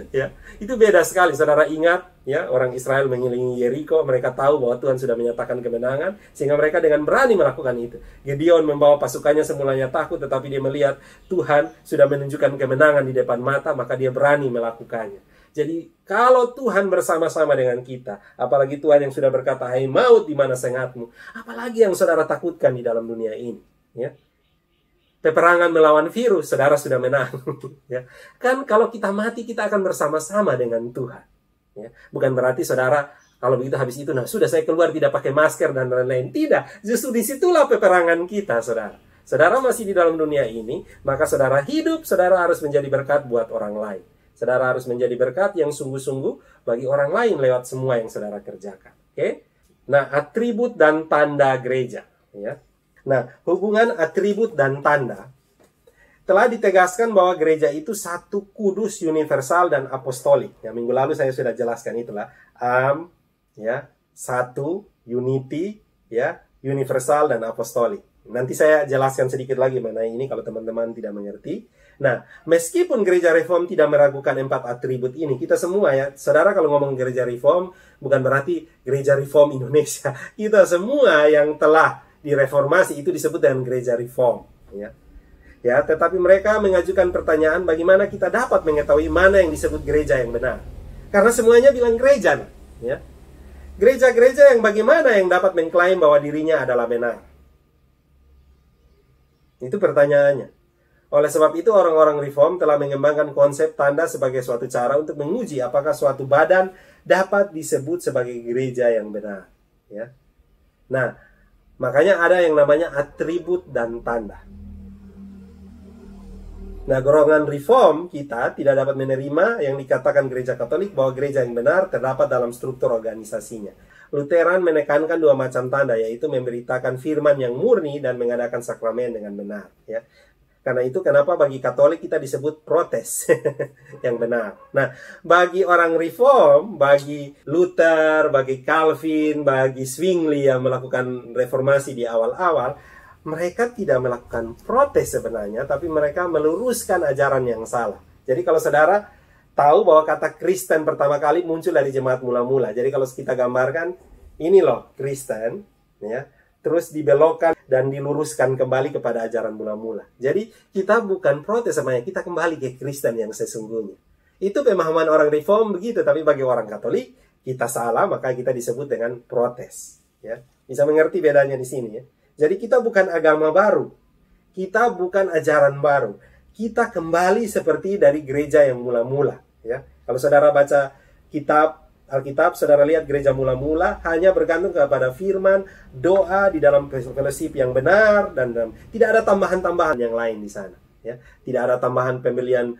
Ya, itu beda sekali. Saudara ingat, ya, orang Israel mengelilingi Yeriko, mereka tahu bahwa Tuhan sudah menyatakan kemenangan, sehingga mereka dengan berani melakukan itu. Gideon membawa pasukannya semulanya takut, tetapi dia melihat Tuhan sudah menunjukkan kemenangan di depan mata, maka dia berani melakukannya. Jadi kalau Tuhan bersama-sama dengan kita, apalagi Tuhan yang sudah berkata, "Hai maut, di mana sengatmu?" Apalagi yang saudara takutkan di dalam dunia ini, ya. Peperangan melawan virus, saudara sudah menang. Ya. Kan kalau kita mati, kita akan bersama-sama dengan Tuhan. Ya. Bukan berarti saudara, kalau begitu habis itu, nah sudah saya keluar tidak pakai masker dan lain-lain. Tidak, justru disitulah peperangan kita, saudara. Saudara masih di dalam dunia ini, maka saudara hidup, saudara harus menjadi berkat buat orang lain. Saudara harus menjadi berkat yang sungguh-sungguh bagi orang lain lewat semua yang saudara kerjakan. Oke? Nah, atribut dan tanda gereja. Ya. Nah, hubungan atribut dan tanda telah ditegaskan bahwa gereja itu satu, kudus, universal, dan apostolik. Ya, minggu lalu saya sudah jelaskan itulah. Ya, satu, unity, ya, universal, dan apostolik. Nanti saya jelaskan sedikit lagi mengenai ini kalau teman-teman tidak mengerti. Nah, meskipun gereja reform tidak meragukan 4 atribut ini, kita semua ya, saudara kalau ngomong gereja reform, bukan berarti gereja reform Indonesia. Kita semua yang telah direformasi itu disebut dengan gereja reform, ya. Ya, tetapi mereka mengajukan pertanyaan bagaimana kita dapat mengetahui mana yang disebut gereja yang benar. Karena semuanya bilang gereja, ya. Gereja-gereja yang bagaimana yang dapat mengklaim bahwa dirinya adalah benar? Itu pertanyaannya. Oleh sebab itu orang-orang reform telah mengembangkan konsep tanda sebagai suatu cara untuk menguji apakah suatu badan dapat disebut sebagai gereja yang benar, ya. Nah, makanya ada yang namanya atribut dan tanda. Nah, golongan reform kita tidak dapat menerima yang dikatakan gereja Katolik bahwa gereja yang benar terdapat dalam struktur organisasinya. Lutheran menekankan 2 macam tanda, yaitu memberitakan firman yang murni dan mengadakan sakramen dengan benar. Ya. Karena itu kenapa bagi Katolik kita disebut protes yang benar. Nah, bagi orang reform, bagi Luther, bagi Calvin, bagi Zwingli yang melakukan reformasi di awal-awal, mereka tidak melakukan protes sebenarnya, tapi mereka meluruskan ajaran yang salah. Jadi kalau saudara tahu bahwa kata Kristen pertama kali muncul dari jemaat mula-mula. Jadi kalau kita gambarkan, ini loh Kristen, ya, terus dibelokkan dan diluruskan kembali kepada ajaran mula-mula. Jadi kita bukan protes sebenarnya, kita kembali ke Kristen yang sesungguhnya. Itu pemahaman orang reform begitu, tapi bagi orang Katolik kita salah, maka kita disebut dengan protes. Ya, bisa mengerti bedanya di sini ya. Jadi kita bukan agama baru, kita bukan ajaran baru, kita kembali seperti dari gereja yang mula-mula. Ya, kalau saudara baca kitab Alkitab, saudara lihat gereja mula-mula hanya bergantung kepada firman, doa di dalam fellowship yang benar, dan tidak ada tambahan-tambahan yang lain di sana. Ya, tidak ada tambahan pembelian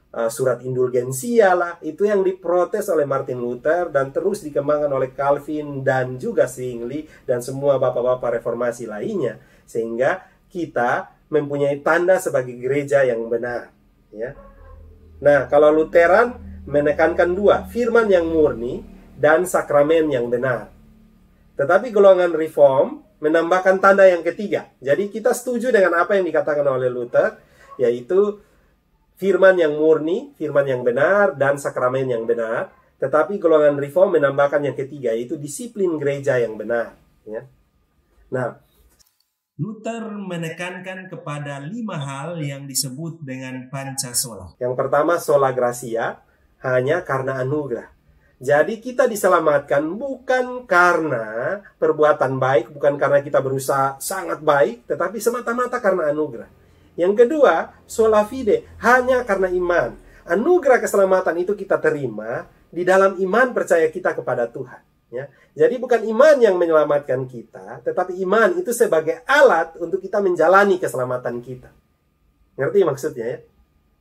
surat indulgensia lah, itu yang diprotes oleh Martin Luther dan terus dikembangkan oleh Calvin dan juga Zwingli dan semua bapak-bapak reformasi lainnya, sehingga kita mempunyai tanda sebagai gereja yang benar, ya. Nah, kalau Lutheran menekankan dua, firman yang murni dan sakramen yang benar. Tetapi golongan Reform menambahkan tanda yang ketiga. Jadi kita setuju dengan apa yang dikatakan oleh Luther, yaitu firman yang murni, firman yang benar, dan sakramen yang benar. Tetapi golongan Reform menambahkan yang ketiga, yaitu disiplin gereja yang benar, ya. Nah, Luther menekankan kepada 5 hal yang disebut dengan pancasola. Yang pertama, sola gratia, hanya karena anugerah. Jadi kita diselamatkan bukan karena perbuatan baik, bukan karena kita berusaha sangat baik, tetapi semata-mata karena anugerah. Yang kedua, sola fide, hanya karena iman. Anugerah keselamatan itu kita terima di dalam iman percaya kita kepada Tuhan. Ya. Jadi bukan iman yang menyelamatkan kita, tetapi iman itu sebagai alat untuk kita menjalani keselamatan kita. Ngerti maksudnya ya?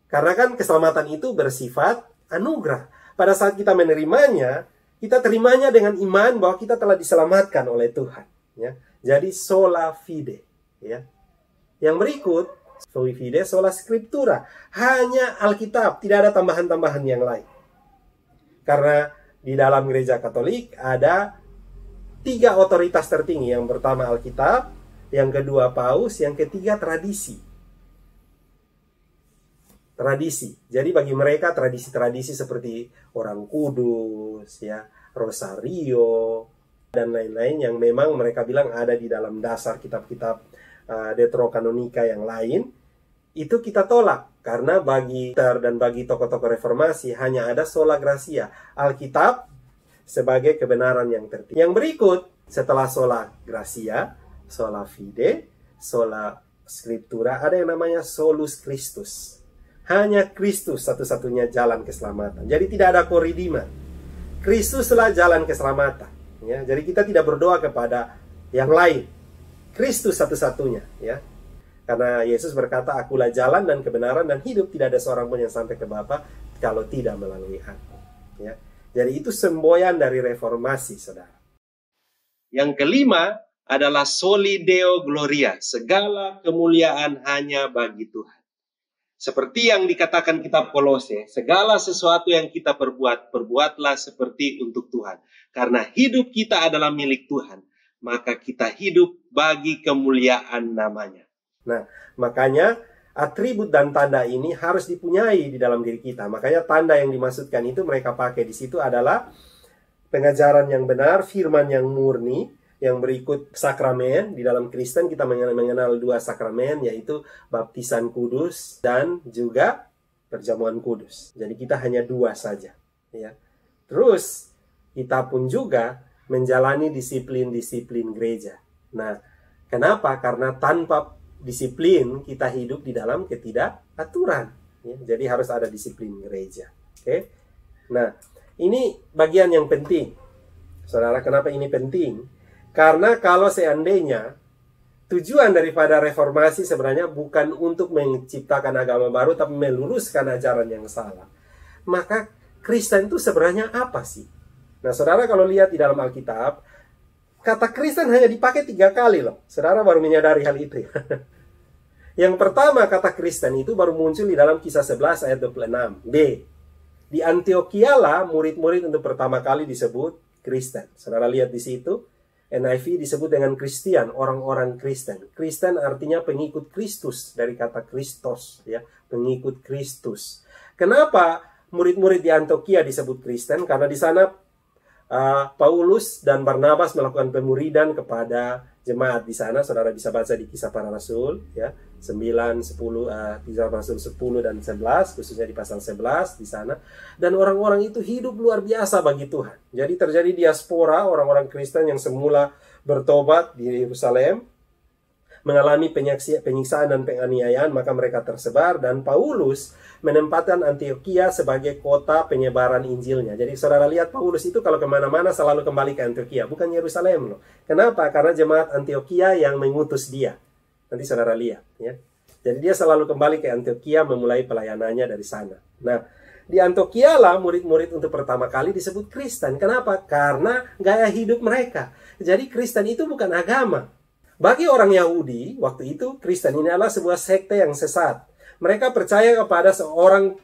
Karena kan keselamatan itu bersifat anugerah. Pada saat kita menerimanya, kita terimanya dengan iman bahwa kita telah diselamatkan oleh Tuhan. Ya. Jadi sola fide. Ya. Yang berikut, sola fide, sola scriptura. Hanya Alkitab, tidak ada tambahan-tambahan yang lain. Karena di dalam gereja Katolik ada 3 otoritas tertinggi. Yang pertama Alkitab, yang kedua Paus, yang ketiga tradisi. Tradisi. Jadi bagi mereka tradisi-tradisi seperti Orang Kudus, ya, Rosario, dan lain-lain yang memang mereka bilang ada di dalam dasar kitab-kitab Deuterokanonika yang lain, itu kita tolak. Karena bagi Luther dan bagi tokoh-tokoh reformasi hanya ada sola gratia, Alkitab sebagai kebenaran yang tertinggi. Yang berikut setelah sola gratia, sola fide, sola scriptura, ada yang namanya solus Christus. Hanya Kristus satu-satunya jalan keselamatan. Jadi tidak ada koridima. Kristuslah jalan keselamatan. Ya, jadi kita tidak berdoa kepada yang lain. Kristus satu-satunya. Ya. Karena Yesus berkata, akulah jalan dan kebenaran dan hidup. Tidak ada seorang pun yang sampai ke Bapa kalau tidak melalui aku. Ya. Jadi itu semboyan dari reformasi, saudara. Yang kelima adalah soli deo gloria. Segala kemuliaan hanya bagi Tuhan. Seperti yang dikatakan kitab Kolose, segala sesuatu yang kita perbuat, perbuatlah seperti untuk Tuhan. Karena hidup kita adalah milik Tuhan, maka kita hidup bagi kemuliaan namanya. Nah, makanya atribut dan tanda ini harus dipunyai di dalam diri kita. Makanya tanda yang dimaksudkan itu mereka pakai di situ adalah pengajaran yang benar, firman yang murni. Yang berikut sakramen. Di dalam Kristen kita mengenal 2 sakramen, yaitu baptisan kudus dan juga perjamuan kudus. Jadi kita hanya 2 saja. Ya. Terus kita pun juga menjalani disiplin-disiplin gereja. Nah, kenapa? Karena tanpa disiplin kita hidup di dalam ketidakaturan. Ya, jadi harus ada disiplin gereja. Oke? Nah, ini bagian yang penting. Saudara, kenapa ini penting? Karena kalau seandainya tujuan daripada reformasi sebenarnya bukan untuk menciptakan agama baru, tapi meluruskan ajaran yang salah, maka Kristen itu sebenarnya apa sih? Nah, saudara kalau lihat di dalam Alkitab, kata Kristen hanya dipakai 3 kali loh. Saudara baru menyadari hal itu. Yang pertama, kata Kristen itu baru muncul di dalam Kisah 11 ayat 26. B. Di Antioquia lah murid-murid untuk pertama kali disebut Kristen. Saudara lihat di situ. NIV disebut dengan Kristian, orang-orang Kristen. Kristen artinya pengikut Kristus, dari kata Kristos, ya, pengikut Kristus. Kenapa murid-murid di Antioquia disebut Kristen? Karena di sana Paulus dan Barnabas melakukan pemuridan kepada jemaat di sana. Saudara bisa baca di Kisah Para Rasul, ya, 9, 10, Kisah Para Rasul 10 dan 11, khususnya di pasal 11 di sana. Dan orang-orang itu hidup luar biasa bagi Tuhan. Jadi terjadi diaspora orang-orang Kristen yang semula bertobat di Yerusalem, mengalami penyiksaan dan penganiayaan, maka mereka tersebar, dan Paulus menempatkan Antioquia sebagai kota penyebaran Injilnya. Jadi saudara lihat Paulus itu kalau kemana-mana selalu kembali ke Antioquia, bukan Yerusalem loh. Kenapa? Karena jemaat Antioquia yang mengutus dia. Nanti saudara lihat, ya. Jadi dia selalu kembali ke Antioquia memulai pelayanannya dari sana. Nah, di Antioquia lah murid-murid untuk pertama kali disebut Kristen. Kenapa? Karena gaya hidup mereka. Jadi Kristen itu bukan agama. Bagi orang Yahudi, waktu itu Kristen ini adalah sebuah sekte yang sesat. Mereka percaya kepada seorang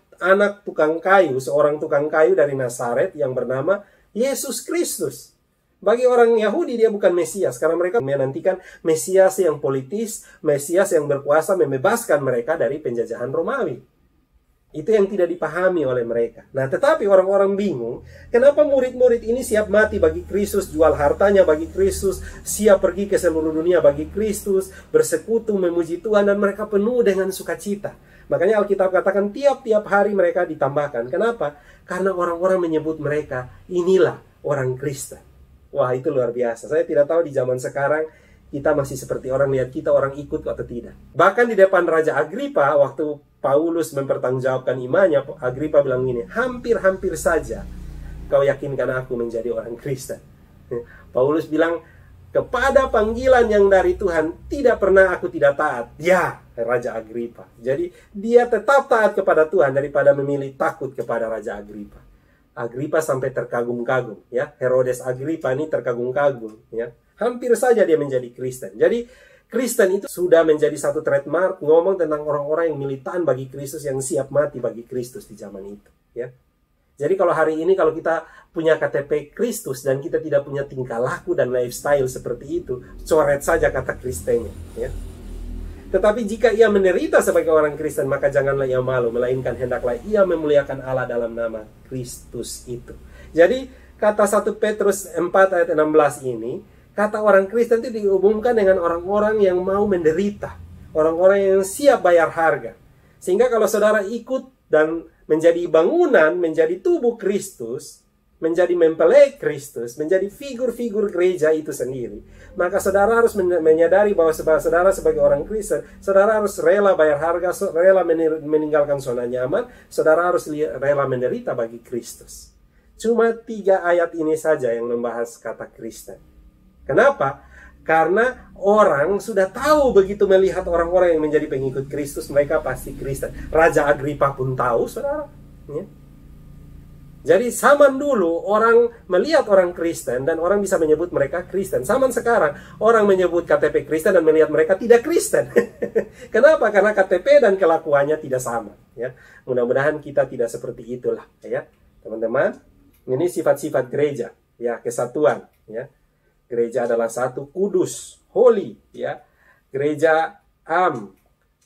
tukang kayu dari Nazaret yang bernama Yesus Kristus. Bagi orang Yahudi dia bukan Mesias, karena mereka menantikan Mesias yang politis, Mesias yang berkuasa membebaskan mereka dari penjajahan Romawi. Itu yang tidak dipahami oleh mereka. Nah, tetapi orang-orang bingung, kenapa murid-murid ini siap mati bagi Kristus, jual hartanya bagi Kristus, siap pergi ke seluruh dunia bagi Kristus, bersekutu memuji Tuhan, dan mereka penuh dengan sukacita. Makanya Alkitab katakan tiap-tiap hari mereka ditambahkan. Kenapa? Karena orang-orang menyebut mereka, inilah orang Kristen. Wah, itu luar biasa. Saya tidak tahu di zaman sekarang kita masih seperti orang lihat kita orang ikut atau tidak. Bahkan di depan Raja Agripa, waktu Paulus mempertanggungjawabkan imannya, Agripa bilang gini, hampir-hampir saja kau yakinkan aku menjadi orang Kristen. Paulus bilang, kepada panggilan yang dari Tuhan tidak pernah aku tidak taat. Ya, Raja Agripa. Jadi dia tetap taat kepada Tuhan daripada memilih takut kepada Raja Agripa. Agripa sampai terkagum-kagum, ya. Herodes Agripa ini terkagum-kagum, ya. Hampir saja dia menjadi Kristen. Jadi Kristen itu sudah menjadi satu trademark ngomong tentang orang-orang yang militan bagi Kristus, yang siap mati bagi Kristus di zaman itu, ya. Jadi kalau hari ini kalau kita punya KTP Kristus dan kita tidak punya tingkah laku dan lifestyle seperti itu, coret saja kata Kristennya, ya. Tetapi jika ia menderita sebagai orang Kristen, maka janganlah ia malu, melainkan hendaklah ia memuliakan Allah dalam nama Kristus itu. Jadi kata 1 Petrus 4 ayat 16 ini, kata orang Kristen itu diumumkan dengan orang-orang yang mau menderita, orang-orang yang siap bayar harga. Sehingga kalau saudara ikut dan menjadi bangunan, menjadi tubuh Kristus, menjadi mempelai Kristus, menjadi figur-figur gereja itu sendiri, maka saudara harus menyadari bahwa saudara sebagai orang Kristen, saudara harus rela bayar harga, rela meninggalkan zona nyaman, saudara harus rela menderita bagi Kristus. Cuma 3 ayat ini saja yang membahas kata Kristen. Kenapa? Karena orang sudah tahu begitu melihat orang-orang yang menjadi pengikut Kristus, mereka pasti Kristen. Raja Agripa pun tahu, saudara. Ya. Jadi zaman dulu orang melihat orang Kristen dan orang bisa menyebut mereka Kristen. Zaman sekarang orang menyebut KTP Kristen dan melihat mereka tidak Kristen. Kenapa? Karena KTP dan kelakuannya tidak sama. Ya, mudah-mudahan kita tidak seperti itulah, ya, teman-teman. Ini sifat-sifat gereja, ya, kesatuan, ya. Gereja adalah satu, kudus, holy, ya. Gereja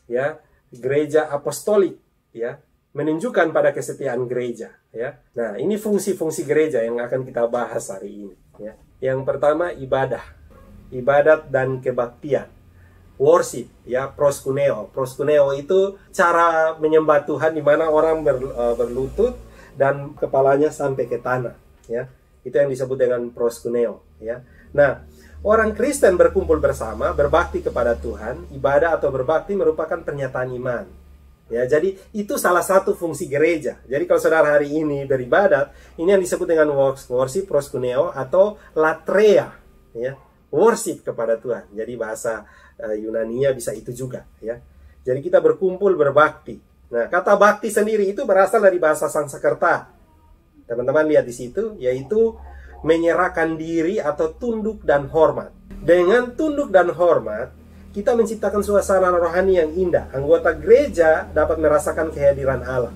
ya. Gereja apostolik, ya. Menunjukkan pada kesetiaan gereja, ya. Nah, ini fungsi-fungsi gereja yang akan kita bahas hari ini, ya. Yang pertama, ibadat dan kebaktian. Worship, ya, proskuneo. Proskuneo itu cara menyembah Tuhan di mana orang berlutut dan kepalanya sampai ke tanah, ya. Itu yang disebut dengan proskuneo, ya. Nah, orang Kristen berkumpul bersama, berbakti kepada Tuhan. Ibadah atau berbakti merupakan pernyataan iman. Ya, jadi itu salah satu fungsi gereja. Jadi kalau saudara hari ini beribadat, ini yang disebut dengan worship, proskuneo atau latreia, ya, worship kepada Tuhan. Jadi bahasa Yunani-nya bisa itu juga, ya. Jadi kita berkumpul berbakti. Nah, kata bakti sendiri itu berasal dari bahasa Sanskerta. Teman-teman lihat di situ, yaitu menyerahkan diri atau tunduk dan hormat. Dengan tunduk dan hormat, kita menciptakan suasana rohani yang indah. Anggota gereja dapat merasakan kehadiran Allah.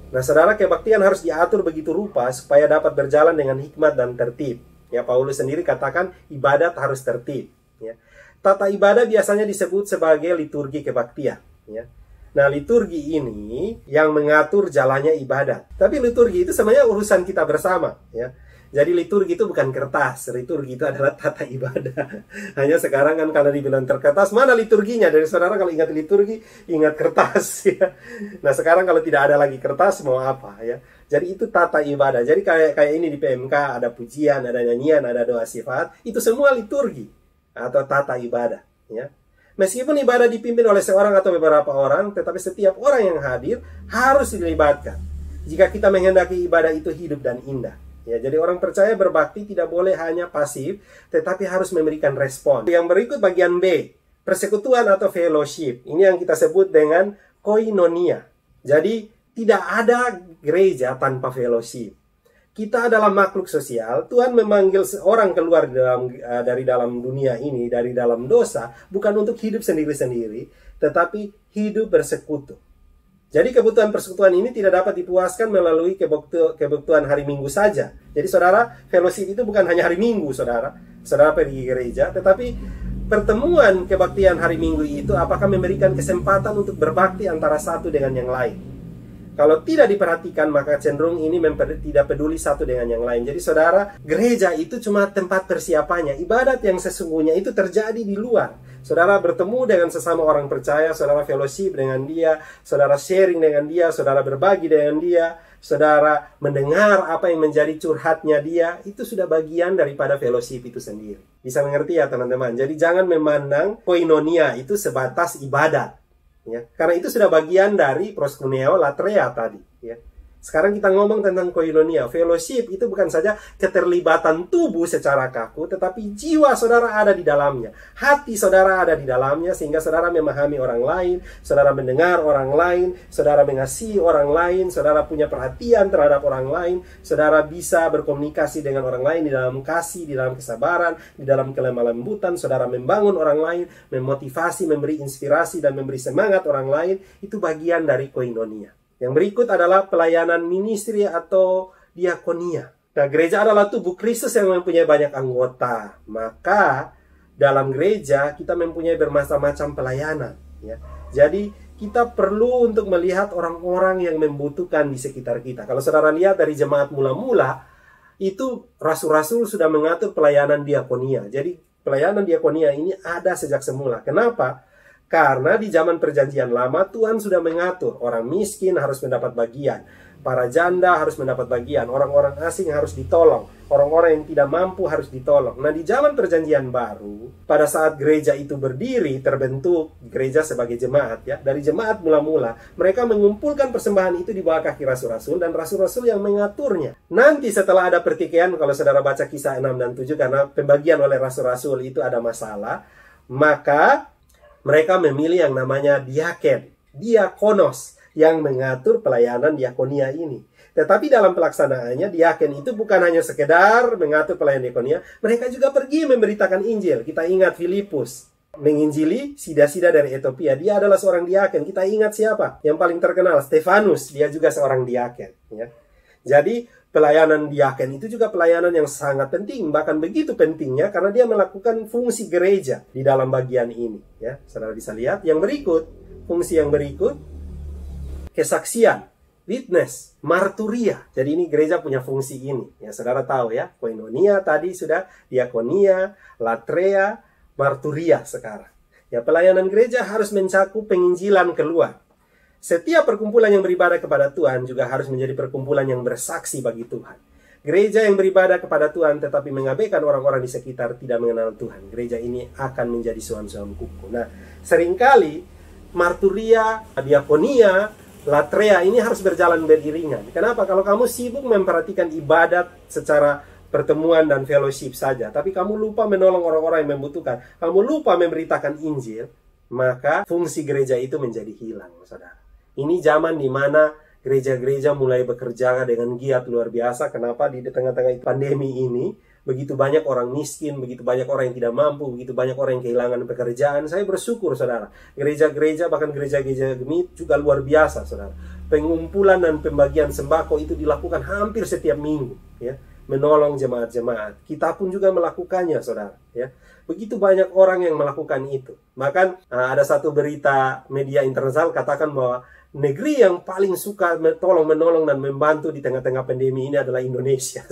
Nah, saudara, kebaktian harus diatur begitu rupa supaya dapat berjalan dengan hikmat dan tertib. Ya, Paulus sendiri katakan ibadat harus tertib. Ya. Tata ibadah biasanya disebut sebagai liturgi kebaktian. Ya. Nah, liturgi ini yang mengatur jalannya ibadat. Tapi liturgi itu sebenarnya urusan kita bersama. Ya. Jadi liturgi itu bukan kertas, liturgi itu adalah tata ibadah. Hanya sekarang kan kalau dibilang kertas, mana liturginya? Dari saudara kalau ingat liturgi, ingat kertas, ya. Nah, sekarang kalau tidak ada lagi kertas, mau apa, ya? Jadi itu tata ibadah. Jadi kayak ini di PMK ada pujian, ada nyanyian, ada doa sifat, itu semua liturgi atau tata ibadah, ya. Meskipun ibadah dipimpin oleh seorang atau beberapa orang, tetapi setiap orang yang hadir harus dilibatkan. Jika kita menghendaki ibadah itu hidup dan indah. Ya, jadi orang percaya berbakti tidak boleh hanya pasif, tetapi harus memberikan respon. Yang berikut bagian B, persekutuan atau fellowship. Ini yang kita sebut dengan koinonia. Jadi tidak ada gereja tanpa fellowship. Kita adalah makhluk sosial. Tuhan memanggil seorang keluar dari dalam dunia ini, dari dalam dosa, bukan untuk hidup sendiri-sendiri, tetapi hidup bersekutu. Jadi kebutuhan persekutuan ini tidak dapat dipuaskan melalui kebutuhan hari Minggu saja. Jadi saudara, fellowship itu bukan hanya hari Minggu, saudara. Saudara pergi gereja, tetapi pertemuan kebaktian hari Minggu itu apakah memberikan kesempatan untuk berbakti antara satu dengan yang lain. Kalau tidak diperhatikan, maka cenderung ini tidak peduli satu dengan yang lain. Jadi saudara, gereja itu cuma tempat persiapannya. Ibadat yang sesungguhnya itu terjadi di luar. Saudara bertemu dengan sesama orang percaya, saudara fellowship dengan dia, saudara sharing dengan dia, saudara berbagi dengan dia, saudara mendengar apa yang menjadi curhatnya dia, itu sudah bagian daripada fellowship itu sendiri. Bisa mengerti ya teman-teman? Jadi jangan memandang koinonia itu sebatas ibadat. Ya, karena itu sudah bagian dari proskuneo latrea tadi. Ya. Sekarang kita ngomong tentang koinonia. Fellowship itu bukan saja keterlibatan tubuh secara kaku, tetapi jiwa saudara ada di dalamnya. Hati saudara ada di dalamnya, sehingga saudara memahami orang lain, saudara mendengar orang lain, saudara mengasihi orang lain, saudara punya perhatian terhadap orang lain, saudara bisa berkomunikasi dengan orang lain di dalam kasih, di dalam kesabaran, di dalam kelemah lembutan, saudara membangun orang lain, memotivasi, memberi inspirasi, dan memberi semangat orang lain. Itu bagian dari koinonia. Yang berikut adalah pelayanan ministry atau diakonia. Nah, gereja adalah tubuh Kristus yang mempunyai banyak anggota. Maka dalam gereja kita mempunyai bermacam-macam pelayanan. Ya. Jadi kita perlu untuk melihat orang-orang yang membutuhkan di sekitar kita. Kalau saudara lihat dari jemaat mula-mula, itu rasul-rasul sudah mengatur pelayanan diakonia. Jadi pelayanan diakonia ini ada sejak semula. Kenapa? Karena di zaman perjanjian lama Tuhan sudah mengatur orang miskin harus mendapat bagian, para janda harus mendapat bagian, orang-orang asing harus ditolong, orang-orang yang tidak mampu harus ditolong. Nah, di zaman perjanjian baru, pada saat gereja itu berdiri, terbentuk gereja sebagai jemaat ya. Dari jemaat mula-mula, mereka mengumpulkan persembahan itu di bawah kaki rasul-rasul dan rasul-rasul yang mengaturnya. Nanti setelah ada pertikaian, kalau saudara baca kisah 6 dan 7 karena pembagian oleh rasul-rasul itu ada masalah, maka mereka memilih yang namanya diakonos, yang mengatur pelayanan diakonia ini. Tetapi dalam pelaksanaannya, diaken itu bukan hanya sekedar mengatur pelayanan diakonia, mereka juga pergi memberitakan Injil. Kita ingat Filipus menginjili sida-sida dari Ethiopia. Dia adalah seorang diaken. Kita ingat siapa? Yang paling terkenal, Stefanus. Dia juga seorang diaken. Ya. Jadi pelayanan diaken itu juga pelayanan yang sangat penting, bahkan begitu pentingnya karena dia melakukan fungsi gereja di dalam bagian ini. Ya, saudara bisa lihat yang berikut, fungsi yang berikut, kesaksian, witness, marturia. Jadi ini gereja punya fungsi ini. Ya, saudara tahu ya, koinonia tadi sudah, diakonia, latrea, marturia sekarang. Ya, pelayanan gereja harus mencakup penginjilan keluar. Setiap perkumpulan yang beribadah kepada Tuhan juga harus menjadi perkumpulan yang bersaksi bagi Tuhan. Gereja yang beribadah kepada Tuhan tetapi mengabaikan orang-orang di sekitar tidak mengenal Tuhan, gereja ini akan menjadi suam-suam kuku. Nah, seringkali marturia, diakonia, latrea ini harus berjalan beriringan. Kenapa? Kalau kamu sibuk memperhatikan ibadat secara pertemuan dan fellowship saja, tapi kamu lupa menolong orang-orang yang membutuhkan, kamu lupa memberitakan Injil, maka fungsi gereja itu menjadi hilang, saudara. Ini zaman di mana gereja-gereja mulai bekerja dengan giat luar biasa. Kenapa? Di tengah-tengah pandemi ini, begitu banyak orang miskin, begitu banyak orang yang tidak mampu, begitu banyak orang yang kehilangan pekerjaan. Saya bersyukur, saudara. Gereja-gereja, bahkan gereja-gereja gemit juga luar biasa, saudara. Pengumpulan dan pembagian sembako itu dilakukan hampir setiap minggu, ya, menolong jemaat-jemaat. Kita pun juga melakukannya, saudara, ya. Begitu banyak orang yang melakukan itu. Bahkan ada satu berita media internasional katakan bahwa negeri yang paling suka menolong dan membantu di tengah-tengah pandemi ini adalah Indonesia.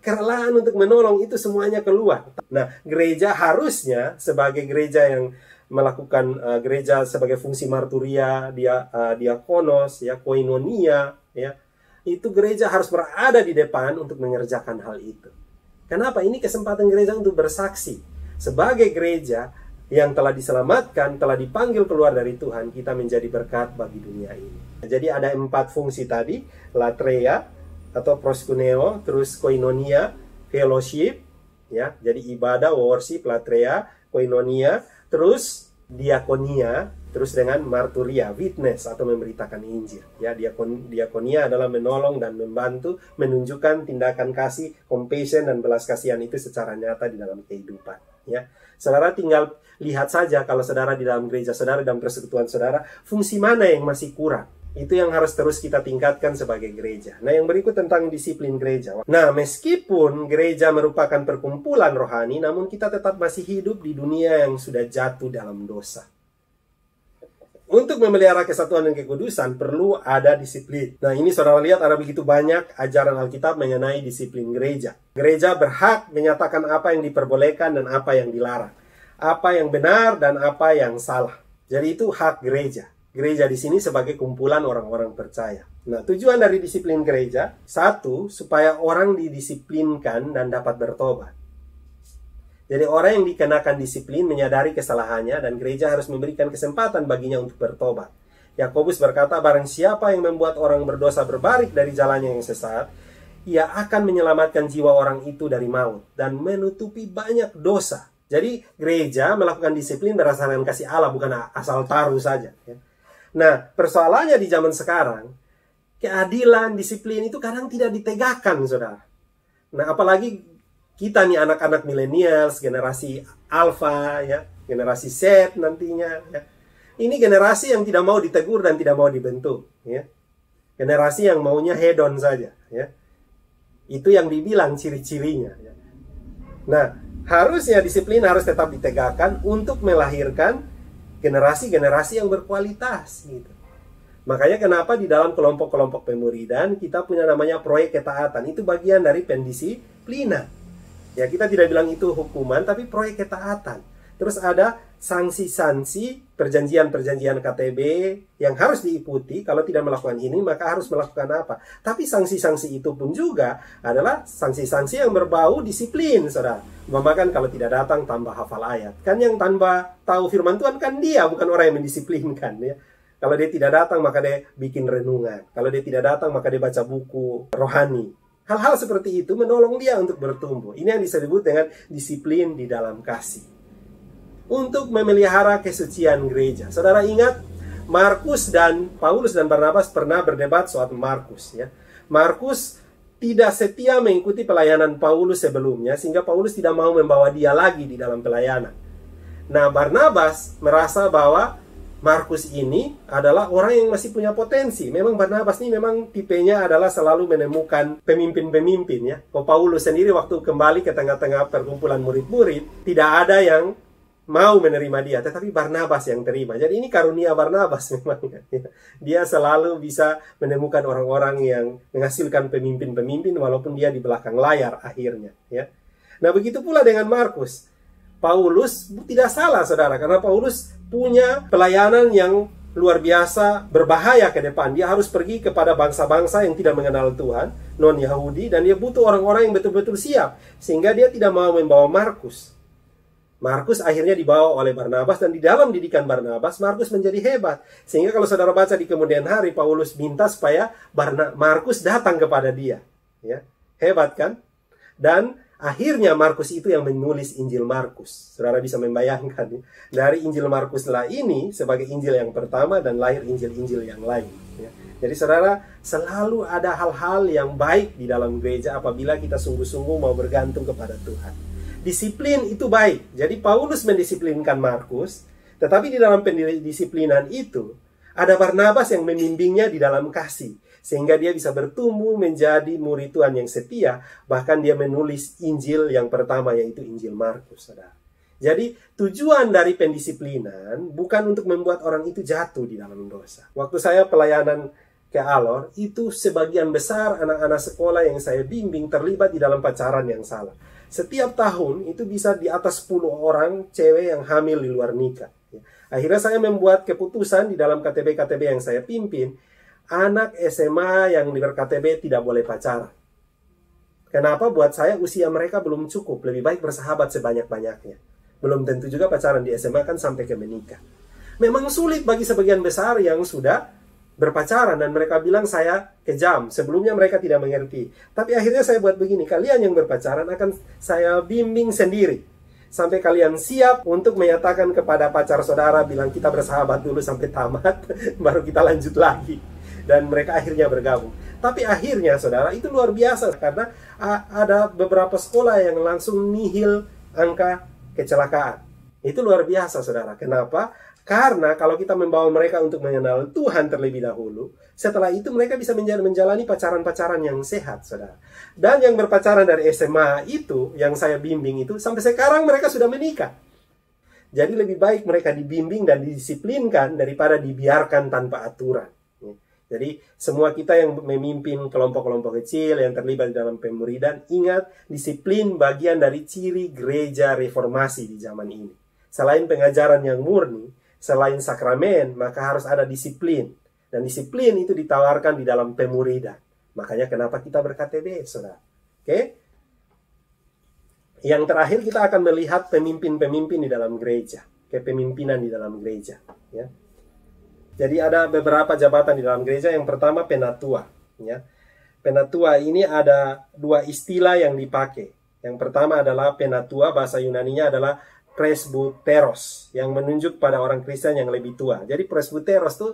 Kerelahan untuk menolong itu semuanya keluar. Nah, gereja harusnya sebagai gereja yang melakukan gereja sebagai fungsi marturia, diakonos, ya, koinonia, ya, itu gereja harus berada di depan untuk mengerjakan hal itu. Kenapa? Ini kesempatan gereja untuk bersaksi. Sebagai gereja yang telah diselamatkan, telah dipanggil keluar dari Tuhan, kita menjadi berkat bagi dunia ini. Jadi ada 4 fungsi tadi, latreia atau proskuneo, terus koinonia, fellowship, ya. Jadi ibadah, worship, latreia, koinonia, terus diakonia, terus dengan marturia, witness atau memberitakan Injil. Ya, diakonia adalah menolong dan membantu, menunjukkan tindakan kasih, compassion dan belas kasihan itu secara nyata di dalam kehidupan. Ya, saudara tinggal lihat saja kalau saudara di dalam gereja saudara, dalam persekutuan saudara, fungsi mana yang masih kurang. Itu yang harus terus kita tingkatkan sebagai gereja. Nah, yang berikut tentang disiplin gereja. Nah, meskipun gereja merupakan perkumpulan rohani, namun kita tetap masih hidup di dunia yang sudah jatuh dalam dosa. Untuk memelihara kesatuan dan kekudusan, perlu ada disiplin. Nah, ini saudara lihat ada begitu banyak ajaran Alkitab mengenai disiplin gereja. Gereja berhak menyatakan apa yang diperbolehkan dan apa yang dilarang. Apa yang benar dan apa yang salah. Jadi itu hak gereja. Gereja di sini sebagai kumpulan orang-orang percaya. Nah, tujuan dari disiplin gereja, satu, supaya orang didisiplinkan dan dapat bertobat. Jadi orang yang dikenakan disiplin menyadari kesalahannya dan gereja harus memberikan kesempatan baginya untuk bertobat. Yakobus berkata, barang siapa yang membuat orang berdosa berbalik dari jalannya yang sesat, ia akan menyelamatkan jiwa orang itu dari maut dan menutupi banyak dosa. Jadi gereja melakukan disiplin berdasarkan kasih Allah, bukan asal taruh saja. Nah, persoalannya di zaman sekarang, keadilan, disiplin itu kadang tidak ditegakkan, saudara. Nah, apalagi kita nih anak-anak milenials, generasi alfa, ya, generasi Z nantinya. Ya. Ini generasi yang tidak mau ditegur dan tidak mau dibentuk. Ya. Generasi yang maunya hedon saja. Ya. Itu yang dibilang ciri-cirinya. Ya. Nah, harusnya disiplin harus tetap ditegakkan untuk melahirkan generasi-generasi yang berkualitas gitu. Makanya kenapa di dalam kelompok-kelompok pemuridan kita punya namanya proyek ketaatan. Itu bagian dari pendisiplinan. Ya, kita tidak bilang itu hukuman, tapi proyek ketaatan. Terus ada sanksi-sanksi, perjanjian-perjanjian KTB yang harus diikuti. Kalau tidak melakukan ini, maka harus melakukan apa? Tapi sanksi-sanksi itu pun juga adalah sanksi-sanksi yang berbau disiplin, saudara. Umpamakan kalau tidak datang, tambah hafal ayat. Kan yang tanpa tahu firman Tuhan kan dia, bukan orang yang mendisiplinkan. Ya. Kalau dia tidak datang, maka dia bikin renungan. Kalau dia tidak datang, maka dia baca buku rohani. Hal-hal seperti itu menolong dia untuk bertumbuh. Ini yang disebut dengan disiplin di dalam kasih. Untuk memelihara kesucian gereja. Saudara ingat, Markus dan Paulus dan Barnabas pernah berdebat soal Markus. Ya. Markus tidak setia mengikuti pelayanan Paulus sebelumnya, sehingga Paulus tidak mau membawa dia lagi di dalam pelayanan. Nah, Barnabas merasa bahwa Markus ini adalah orang yang masih punya potensi. Memang Barnabas ini memang tipenya adalah selalu menemukan pemimpin-pemimpin. Ya. Kalau Paulus sendiri waktu kembali ke tengah-tengah perkumpulan murid-murid, tidak ada yang mau menerima dia, tetapi Barnabas yang terima. Jadi ini karunia Barnabas memang. Dia selalu bisa menemukan orang-orang yang menghasilkan pemimpin-pemimpin walaupun dia di belakang layar akhirnya. Ya. Nah, begitu pula dengan Markus. Paulus tidak salah, saudara, karena Paulus punya pelayanan yang luar biasa berbahaya ke depan. Dia harus pergi kepada bangsa-bangsa yang tidak mengenal Tuhan, non-Yahudi, dan dia butuh orang-orang yang betul-betul siap. Sehingga dia tidak mau membawa Markus. Markus akhirnya dibawa oleh Barnabas, dan di dalam didikan Barnabas, Markus menjadi hebat. Sehingga kalau saudara baca di kemudian hari, Paulus minta supaya Markus datang kepada dia. Ya, hebat kan? Dan akhirnya Markus itu yang menulis Injil Markus. Saudara bisa membayangkan ya? Dari Injil Markuslah ini sebagai Injil yang pertama dan lahir Injil-Injil yang lain. Ya. Jadi saudara, selalu ada hal-hal yang baik di dalam gereja apabila kita sungguh-sungguh mau bergantung kepada Tuhan. Disiplin itu baik. Jadi Paulus mendisiplinkan Markus, tetapi di dalam pendisiplinan itu ada Barnabas yang membimbingnya di dalam kasih, sehingga dia bisa bertumbuh menjadi murid Tuhan yang setia. Bahkan dia menulis Injil yang pertama, yaitu Injil Markus, saudara. Jadi tujuan dari pendisiplinan bukan untuk membuat orang itu jatuh di dalam dosa. Waktu saya pelayanan ke Alor, itu sebagian besar anak-anak sekolah yang saya bimbing terlibat di dalam pacaran yang salah. Setiap tahun itu bisa di atas 10 orang cewek yang hamil di luar nikah. Akhirnya saya membuat keputusan di dalam KTB-KTB yang saya pimpin, anak SMA yang di KTB tidak boleh pacaran. Kenapa? Buat saya usia mereka belum cukup, lebih baik bersahabat sebanyak-banyaknya. Belum tentu juga pacaran di SMA kan sampai ke menikah. Memang sulit bagi sebagian besar yang sudah berpacaran, dan mereka bilang saya kejam. Sebelumnya mereka tidak mengerti. Tapi akhirnya saya buat begini, kalian yang berpacaran akan saya bimbing sendiri. Sampai kalian siap untuk menyatakan kepada pacar saudara, bilang kita bersahabat dulu sampai tamat, baru kita lanjut lagi. Dan mereka akhirnya bergabung. Tapi akhirnya saudara, itu luar biasa, karena ada beberapa sekolah yang langsung nihil angka kecelakaan. Itu luar biasa saudara. Kenapa? Karena kalau kita membawa mereka untuk mengenal Tuhan terlebih dahulu, setelah itu mereka bisa menjalani pacaran-pacaran yang sehat, saudara. Dan yang berpacaran dari SMA itu, yang saya bimbing itu, sampai sekarang mereka sudah menikah. Jadi lebih baik mereka dibimbing dan didisiplinkan daripada dibiarkan tanpa aturan. Jadi semua kita yang memimpin kelompok-kelompok kecil yang terlibat dalam pemuridan, ingat, disiplin bagian dari ciri gereja reformasi di zaman ini. Selain pengajaran yang murni, selain sakramen, maka harus ada disiplin. Dan disiplin itu ditawarkan di dalam pemuridan. Makanya kenapa kita ber-KTB, saudara. Oke? Yang terakhir kita akan melihat pemimpin-pemimpin di dalam gereja. Kepemimpinan di dalam gereja. Ya. Jadi ada beberapa jabatan di dalam gereja. Yang pertama penatua. Ya. Penatua ini ada dua istilah yang dipakai. Yang pertama adalah penatua, bahasa Yunaninya adalah presbuteros, yang menunjuk pada orang Kristen yang lebih tua. Jadi presbuteros itu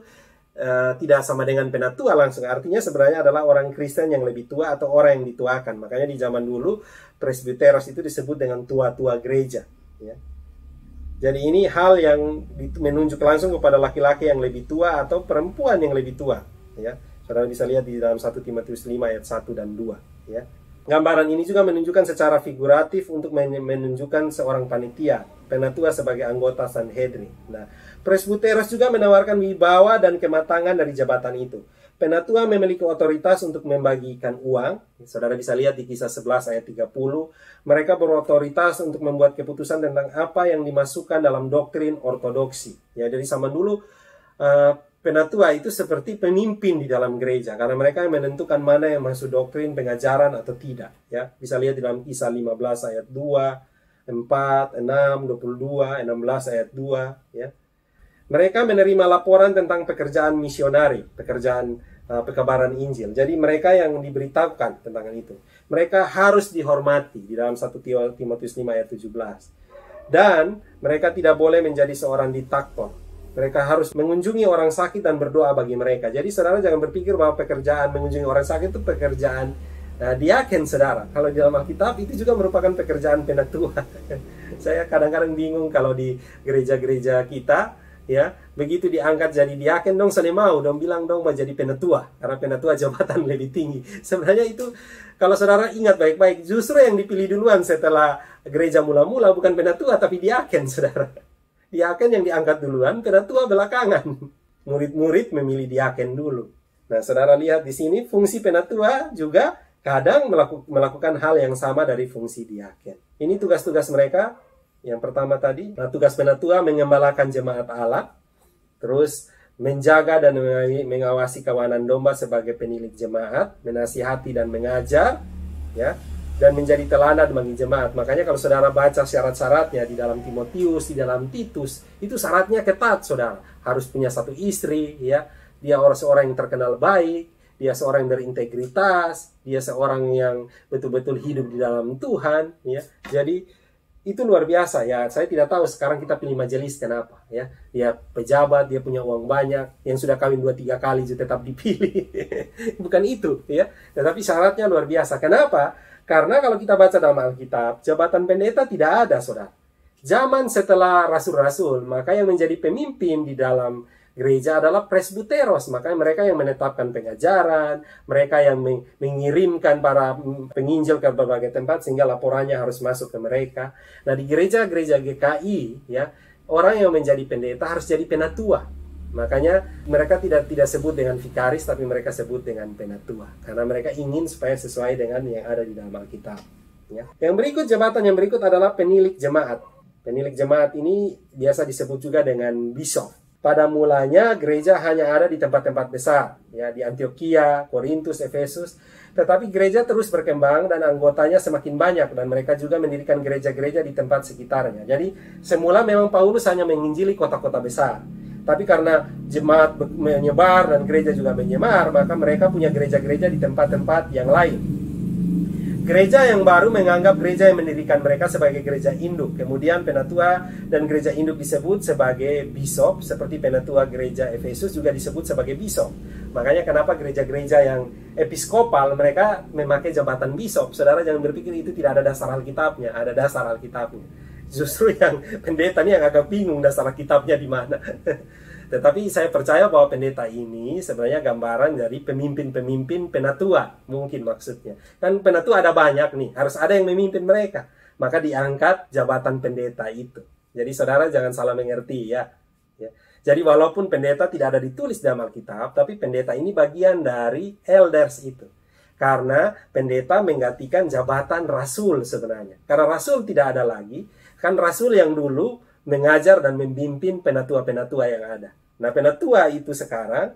tidak sama dengan penatua langsung. Artinya sebenarnya adalah orang Kristen yang lebih tua atau orang yang dituakan. Makanya di zaman dulu presbuteros itu disebut dengan tua-tua gereja. Ya. Jadi ini hal yang menunjuk langsung kepada laki-laki yang lebih tua atau perempuan yang lebih tua. Ya. Saudara bisa lihat di dalam 1 Timotius 5 ayat 1 dan 2. Ya. Gambaran ini juga menunjukkan secara figuratif untuk menunjukkan seorang panitia, penatua sebagai anggota Sanhedrin. Nah, presbuteros juga menawarkan wibawa dan kematangan dari jabatan itu. Penatua memiliki otoritas untuk membagikan uang. Saudara bisa lihat di Kisah 11 ayat 30. Mereka berotoritas untuk membuat keputusan tentang apa yang dimasukkan dalam doktrin ortodoksi. Ya, dari zaman dulu penatua itu seperti pemimpin di dalam gereja, karena mereka yang menentukan mana yang masuk doktrin, pengajaran atau tidak. Ya, bisa lihat di dalam Kisah 15 ayat 2, 4, 6, 22, 16 ayat 2. Ya. Mereka menerima laporan tentang pekerjaan misionari, pekerjaan pekabaran Injil. Jadi mereka yang diberitahukan tentang itu. Mereka harus dihormati di dalam 1 Timotius 5 ayat 17. Dan mereka tidak boleh menjadi seorang diktator. Mereka harus mengunjungi orang sakit dan berdoa bagi mereka. Jadi saudara jangan berpikir bahwa pekerjaan mengunjungi orang sakit itu pekerjaan diaken, saudara. Kalau di dalam Alkitab itu juga merupakan pekerjaan penatua. Saya kadang-kadang bingung kalau di gereja-gereja kita, ya, begitu diangkat jadi diaken dong sana mau dong bilang dong mau jadi penatua, karena penatua jabatan lebih tinggi. Sebenarnya itu kalau saudara ingat baik-baik, justru yang dipilih duluan setelah gereja mula-mula bukan penatua tapi diaken, saudara. Diaken yang diangkat duluan, penatua belakangan. Murid-murid memilih diaken dulu. Nah, saudara lihat di sini fungsi penatua juga kadang melakukan hal yang sama dari fungsi diaken. Ini tugas-tugas mereka. Yang pertama tadi, tugas penatua mengembalakan jemaat Allah, terus menjaga dan mengawasi kawanan domba sebagai penilik jemaat, menasihati dan mengajar, ya, dan menjadi teladan bagi jemaat. Makanya kalau saudara baca syarat-syaratnya di dalam Timotius, di dalam Titus, itu syaratnya ketat, saudara. Harus punya satu istri, ya. Dia seorang yang terkenal baik, dia seorang yang berintegritas, dia seorang yang betul-betul hidup di dalam Tuhan, ya. Jadi itu luar biasa, ya. Saya tidak tahu sekarang kita pilih majelis kenapa, ya. Dia pejabat, dia punya uang banyak, yang sudah kawin 2-3 kali juga tetap dipilih. Bukan itu, ya. Tetapi syaratnya luar biasa. Kenapa? Karena kalau kita baca dalam Alkitab, jabatan pendeta tidak ada, saudara. Zaman setelah rasul-rasul, maka yang menjadi pemimpin di dalam gereja adalah presbuteros. Maka mereka yang menetapkan pengajaran, mereka yang mengirimkan para penginjil ke berbagai tempat sehingga laporannya harus masuk ke mereka. Nah, di gereja-gereja GKI, ya, orang yang menjadi pendeta harus jadi penatua. Makanya mereka tidak sebut dengan vikaris, tapi mereka sebut dengan penatua. Karena mereka ingin supaya sesuai dengan yang ada di dalam Alkitab. Ya. Yang berikut, jabatan yang berikut adalah penilik jemaat. Penilik jemaat ini biasa disebut juga dengan bishop. Pada mulanya gereja hanya ada di tempat-tempat besar, ya, di Antioquia, Korintus, Efesus. Tetapi gereja terus berkembang dan anggotanya semakin banyak, dan mereka juga mendirikan gereja-gereja di tempat sekitarnya. Jadi semula memang Paulus hanya menginjili kota-kota besar. Tapi karena jemaat menyebar dan gereja juga menyebar, maka mereka punya gereja-gereja di tempat-tempat yang lain. gereja yang baru menganggap gereja yang mendirikan mereka sebagai gereja induk. Kemudian penatua dan gereja induk disebut sebagai bishop, seperti penatua gereja Efesus juga disebut sebagai bishop. Makanya kenapa gereja-gereja yang episkopal mereka memakai jabatan bishop. Saudara jangan berpikir itu tidak ada dasar Alkitabnya, ada dasar Alkitabnya. Justru yang pendeta ini yang agak bingung dasar Alkitabnya di mana. Tetapi saya percaya bahwa pendeta ini sebenarnya gambaran dari pemimpin-pemimpin penatua, mungkin maksudnya. Kan penatua ada banyak nih, harus ada yang memimpin mereka. Maka diangkat jabatan pendeta itu. Jadi saudara jangan salah mengerti ya. Jadi walaupun pendeta tidak ada ditulis dalam Alkitab, tapi pendeta ini bagian dari elders itu. Karena pendeta menggantikan jabatan rasul sebenarnya. Karena rasul tidak ada lagi, kan rasul yang dulu mengajar dan memimpin penatua-penatua yang ada. Nah, penatua itu sekarang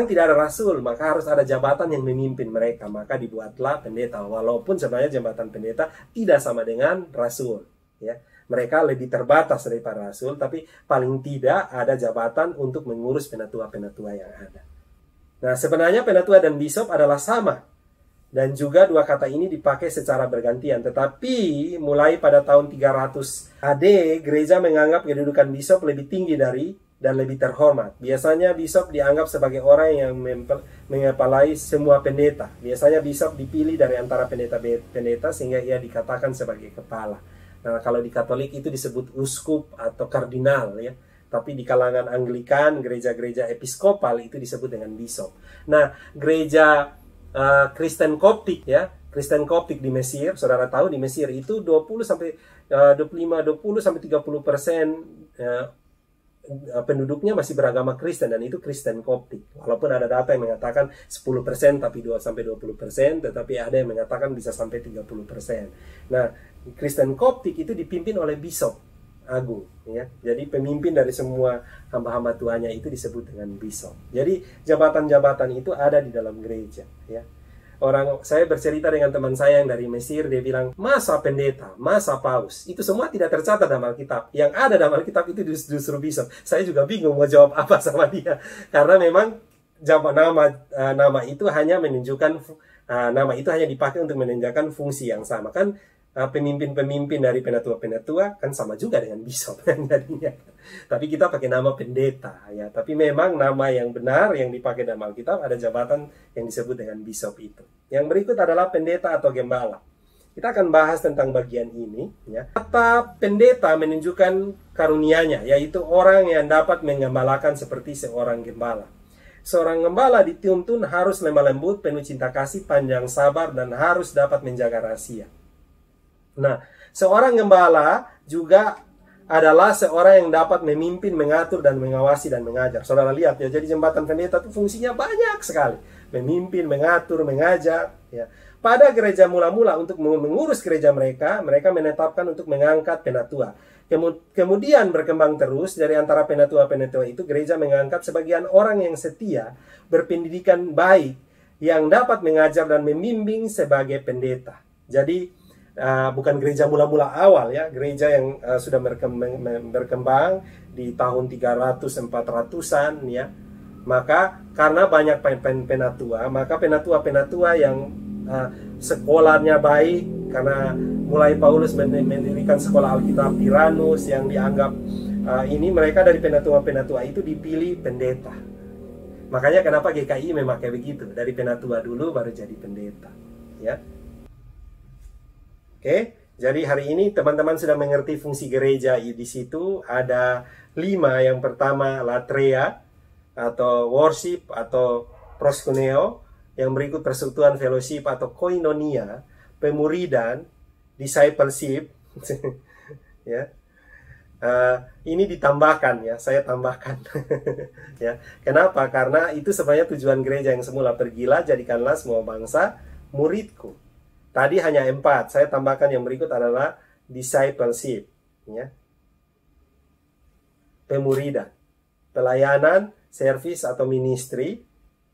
tidak ada rasul, maka harus ada jabatan yang memimpin mereka. Maka dibuatlah pendeta, walaupun sebenarnya jabatan pendeta tidak sama dengan rasul. Ya, mereka lebih terbatas daripada rasul, tapi paling tidak ada jabatan untuk mengurus penatua-penatua yang ada. Nah, sebenarnya penatua dan bishop adalah sama. Dan juga dua kata ini dipakai secara bergantian. Tetapi mulai pada tahun 300 AD, gereja menganggap kedudukan bishop lebih tinggi dari dan lebih terhormat. Biasanya bishop dianggap sebagai orang yang mengepalai semua pendeta. Biasanya bishop dipilih dari antara pendeta-pendeta sehingga ia dikatakan sebagai kepala. Nah, kalau di Katolik itu disebut uskup atau kardinal ya. Tapi di kalangan Anglikan, gereja-gereja episkopal itu disebut dengan bishop. Nah, gereja Kristen Koptik ya, Kristen Koptik di Mesir, saudara tahu di Mesir itu 20 sampai 30% penduduknya masih beragama Kristen, dan itu Kristen Koptik. Walaupun ada data yang mengatakan 10% tapi 2 sampai 20%, tetapi ada yang mengatakan bisa sampai 30%. Nah, Kristen Koptik itu dipimpin oleh bishop agung ya. Jadi pemimpin dari semua hamba-hamba Tuhannya itu disebut dengan bishop. Jadi jabatan-jabatan itu ada di dalam gereja ya. Saya bercerita dengan teman saya yang dari Mesir, dia bilang, masa pendeta, masa paus, itu semua tidak tercatat dalam Alkitab. Yang ada dalam Alkitab itu justru bishop. Saya juga bingung mau jawab apa sama dia, karena memang nama itu hanya menunjukkan nama itu hanya dipakai untuk menunjukkan fungsi yang sama kan. Pemimpin-pemimpin dari penatua-penatua kan sama juga dengan bishop jadinya. Tapi kita pakai nama pendeta ya. Tapi memang nama yang benar yang dipakai dalam Alkitab ada jabatan yang disebut dengan bishop itu. Yang berikut adalah pendeta atau gembala. Kita akan bahas tentang bagian ini ya. Kata pendeta menunjukkan karunia-Nya, yaitu orang yang dapat menggembalakan seperti seorang gembala. Seorang gembala dituntun harus lemah lembut, penuh cinta kasih, panjang sabar, dan harus dapat menjaga rahasia. Nah, seorang gembala juga adalah seorang yang dapat memimpin, mengatur, dan mengawasi dan mengajar. Saudara lihat ya, jadi jembatan pendeta itu fungsinya banyak sekali. Memimpin, mengatur, mengajar. Ya. Pada gereja mula-mula untuk mengurus gereja mereka menetapkan untuk mengangkat penatua. Kemudian berkembang terus dari antara penatua-penatua itu, gereja mengangkat sebagian orang yang setia, berpendidikan baik, yang dapat mengajar dan membimbing sebagai pendeta. Jadi, bukan gereja mula-mula awal ya, gereja yang sudah berkembang di tahun 300-400-an ya. Maka karena banyak penatua, maka penatua-penatua yang sekolahnya baik, karena mulai Paulus mendirikan sekolah Alkitab Tiranus yang dianggap ini mereka dari penatua-penatua itu dipilih pendeta. Makanya kenapa GKI memakai begitu, dari penatua dulu baru jadi pendeta ya. Oke, jadi hari ini teman-teman sudah mengerti fungsi gereja di situ. Ada 5. Yang pertama latreia atau worship atau proskuneo. Yang berikut persekutuan fellowship atau koinonia, pemuridan, discipleship. Ya, ini ditambahkan ya, saya tambahkan. Ya, kenapa? Karena itu sebenarnya tujuan gereja yang semula, pergilah jadikanlah semua bangsa muridku. Tadi hanya 4, saya tambahkan yang berikut adalah discipleship, ya. Pemuridan, pelayanan, service atau ministry,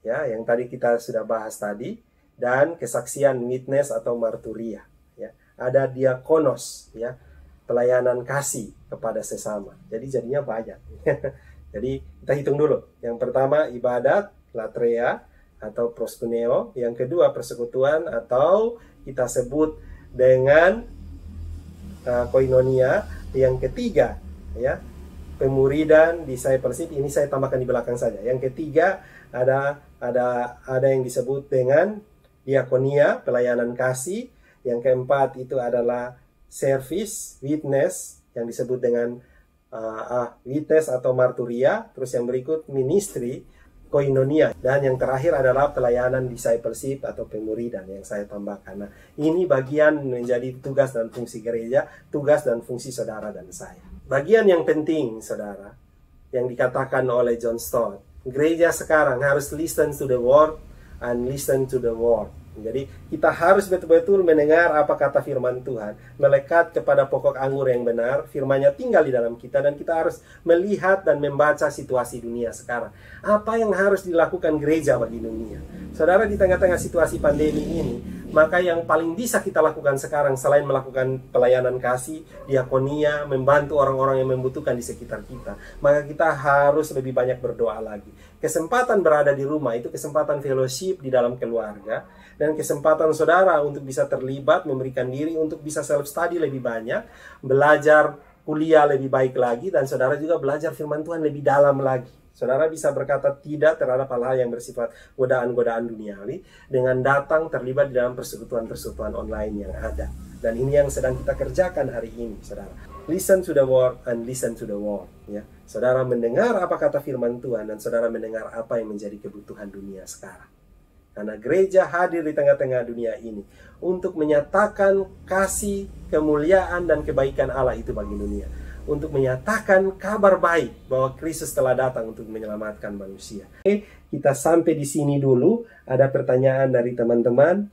ya, yang tadi kita sudah bahas tadi, dan kesaksian, witness atau marturia, ya. Ada diakonos, ya, pelayanan kasih kepada sesama. Jadi jadinya banyak. Jadi kita hitung dulu. Yang pertama ibadat, latreia, atau proskuneo. Yang kedua persekutuan atau kita sebut dengan koinonia. Yang ketiga ya, pemuridan, discipleship. Ini saya tambahkan di belakang saja. Yang ketiga ada yang disebut dengan diakonia, pelayanan kasih. Yang keempat itu adalah service, witness, yang disebut dengan witness atau marturia. Terus yang berikut ministry, koinonia. Dan yang terakhir adalah pelayanan discipleship atau pemuridan yang saya tambahkan. Nah, ini bagian menjadi tugas dan fungsi gereja, tugas dan fungsi saudara dan saya. Bagian yang penting, saudara, yang dikatakan oleh John Stott, gereja sekarang harus listen to the word and listen to the word. Jadi kita harus betul-betul mendengar apa kata firman Tuhan, melekat kepada pokok anggur yang benar, firman-Nya tinggal di dalam kita, dan kita harus melihat dan membaca situasi dunia sekarang. Apa yang harus dilakukan gereja bagi dunia? Saudara, di tengah-tengah situasi pandemi ini, maka yang paling bisa kita lakukan sekarang selain melakukan pelayanan kasih, diakonia, membantu orang-orang yang membutuhkan di sekitar kita, maka kita harus lebih banyak berdoa lagi. Kesempatan berada di rumah itu kesempatan fellowship di dalam keluarga, dan kesempatan saudara untuk bisa terlibat, memberikan diri untuk bisa self-study lebih banyak, belajar kuliah lebih baik lagi, dan saudara juga belajar firman Tuhan lebih dalam lagi. Saudara bisa berkata tidak terhadap hal-hal yang bersifat godaan-godaan duniawi dengan datang terlibat di dalam persekutuan-persekutuan online yang ada. Dan ini yang sedang kita kerjakan hari ini, saudara. Listen to the word and listen to the word. Ya, saudara mendengar apa kata firman Tuhan, dan saudara mendengar apa yang menjadi kebutuhan dunia sekarang. Karena gereja hadir di tengah-tengah dunia ini untuk menyatakan kasih, kemuliaan, dan kebaikan Allah itu bagi dunia. Untuk menyatakan kabar baik bahwa Kristus telah datang untuk menyelamatkan manusia. Oke, kita sampai di sini dulu. Ada pertanyaan dari teman-teman?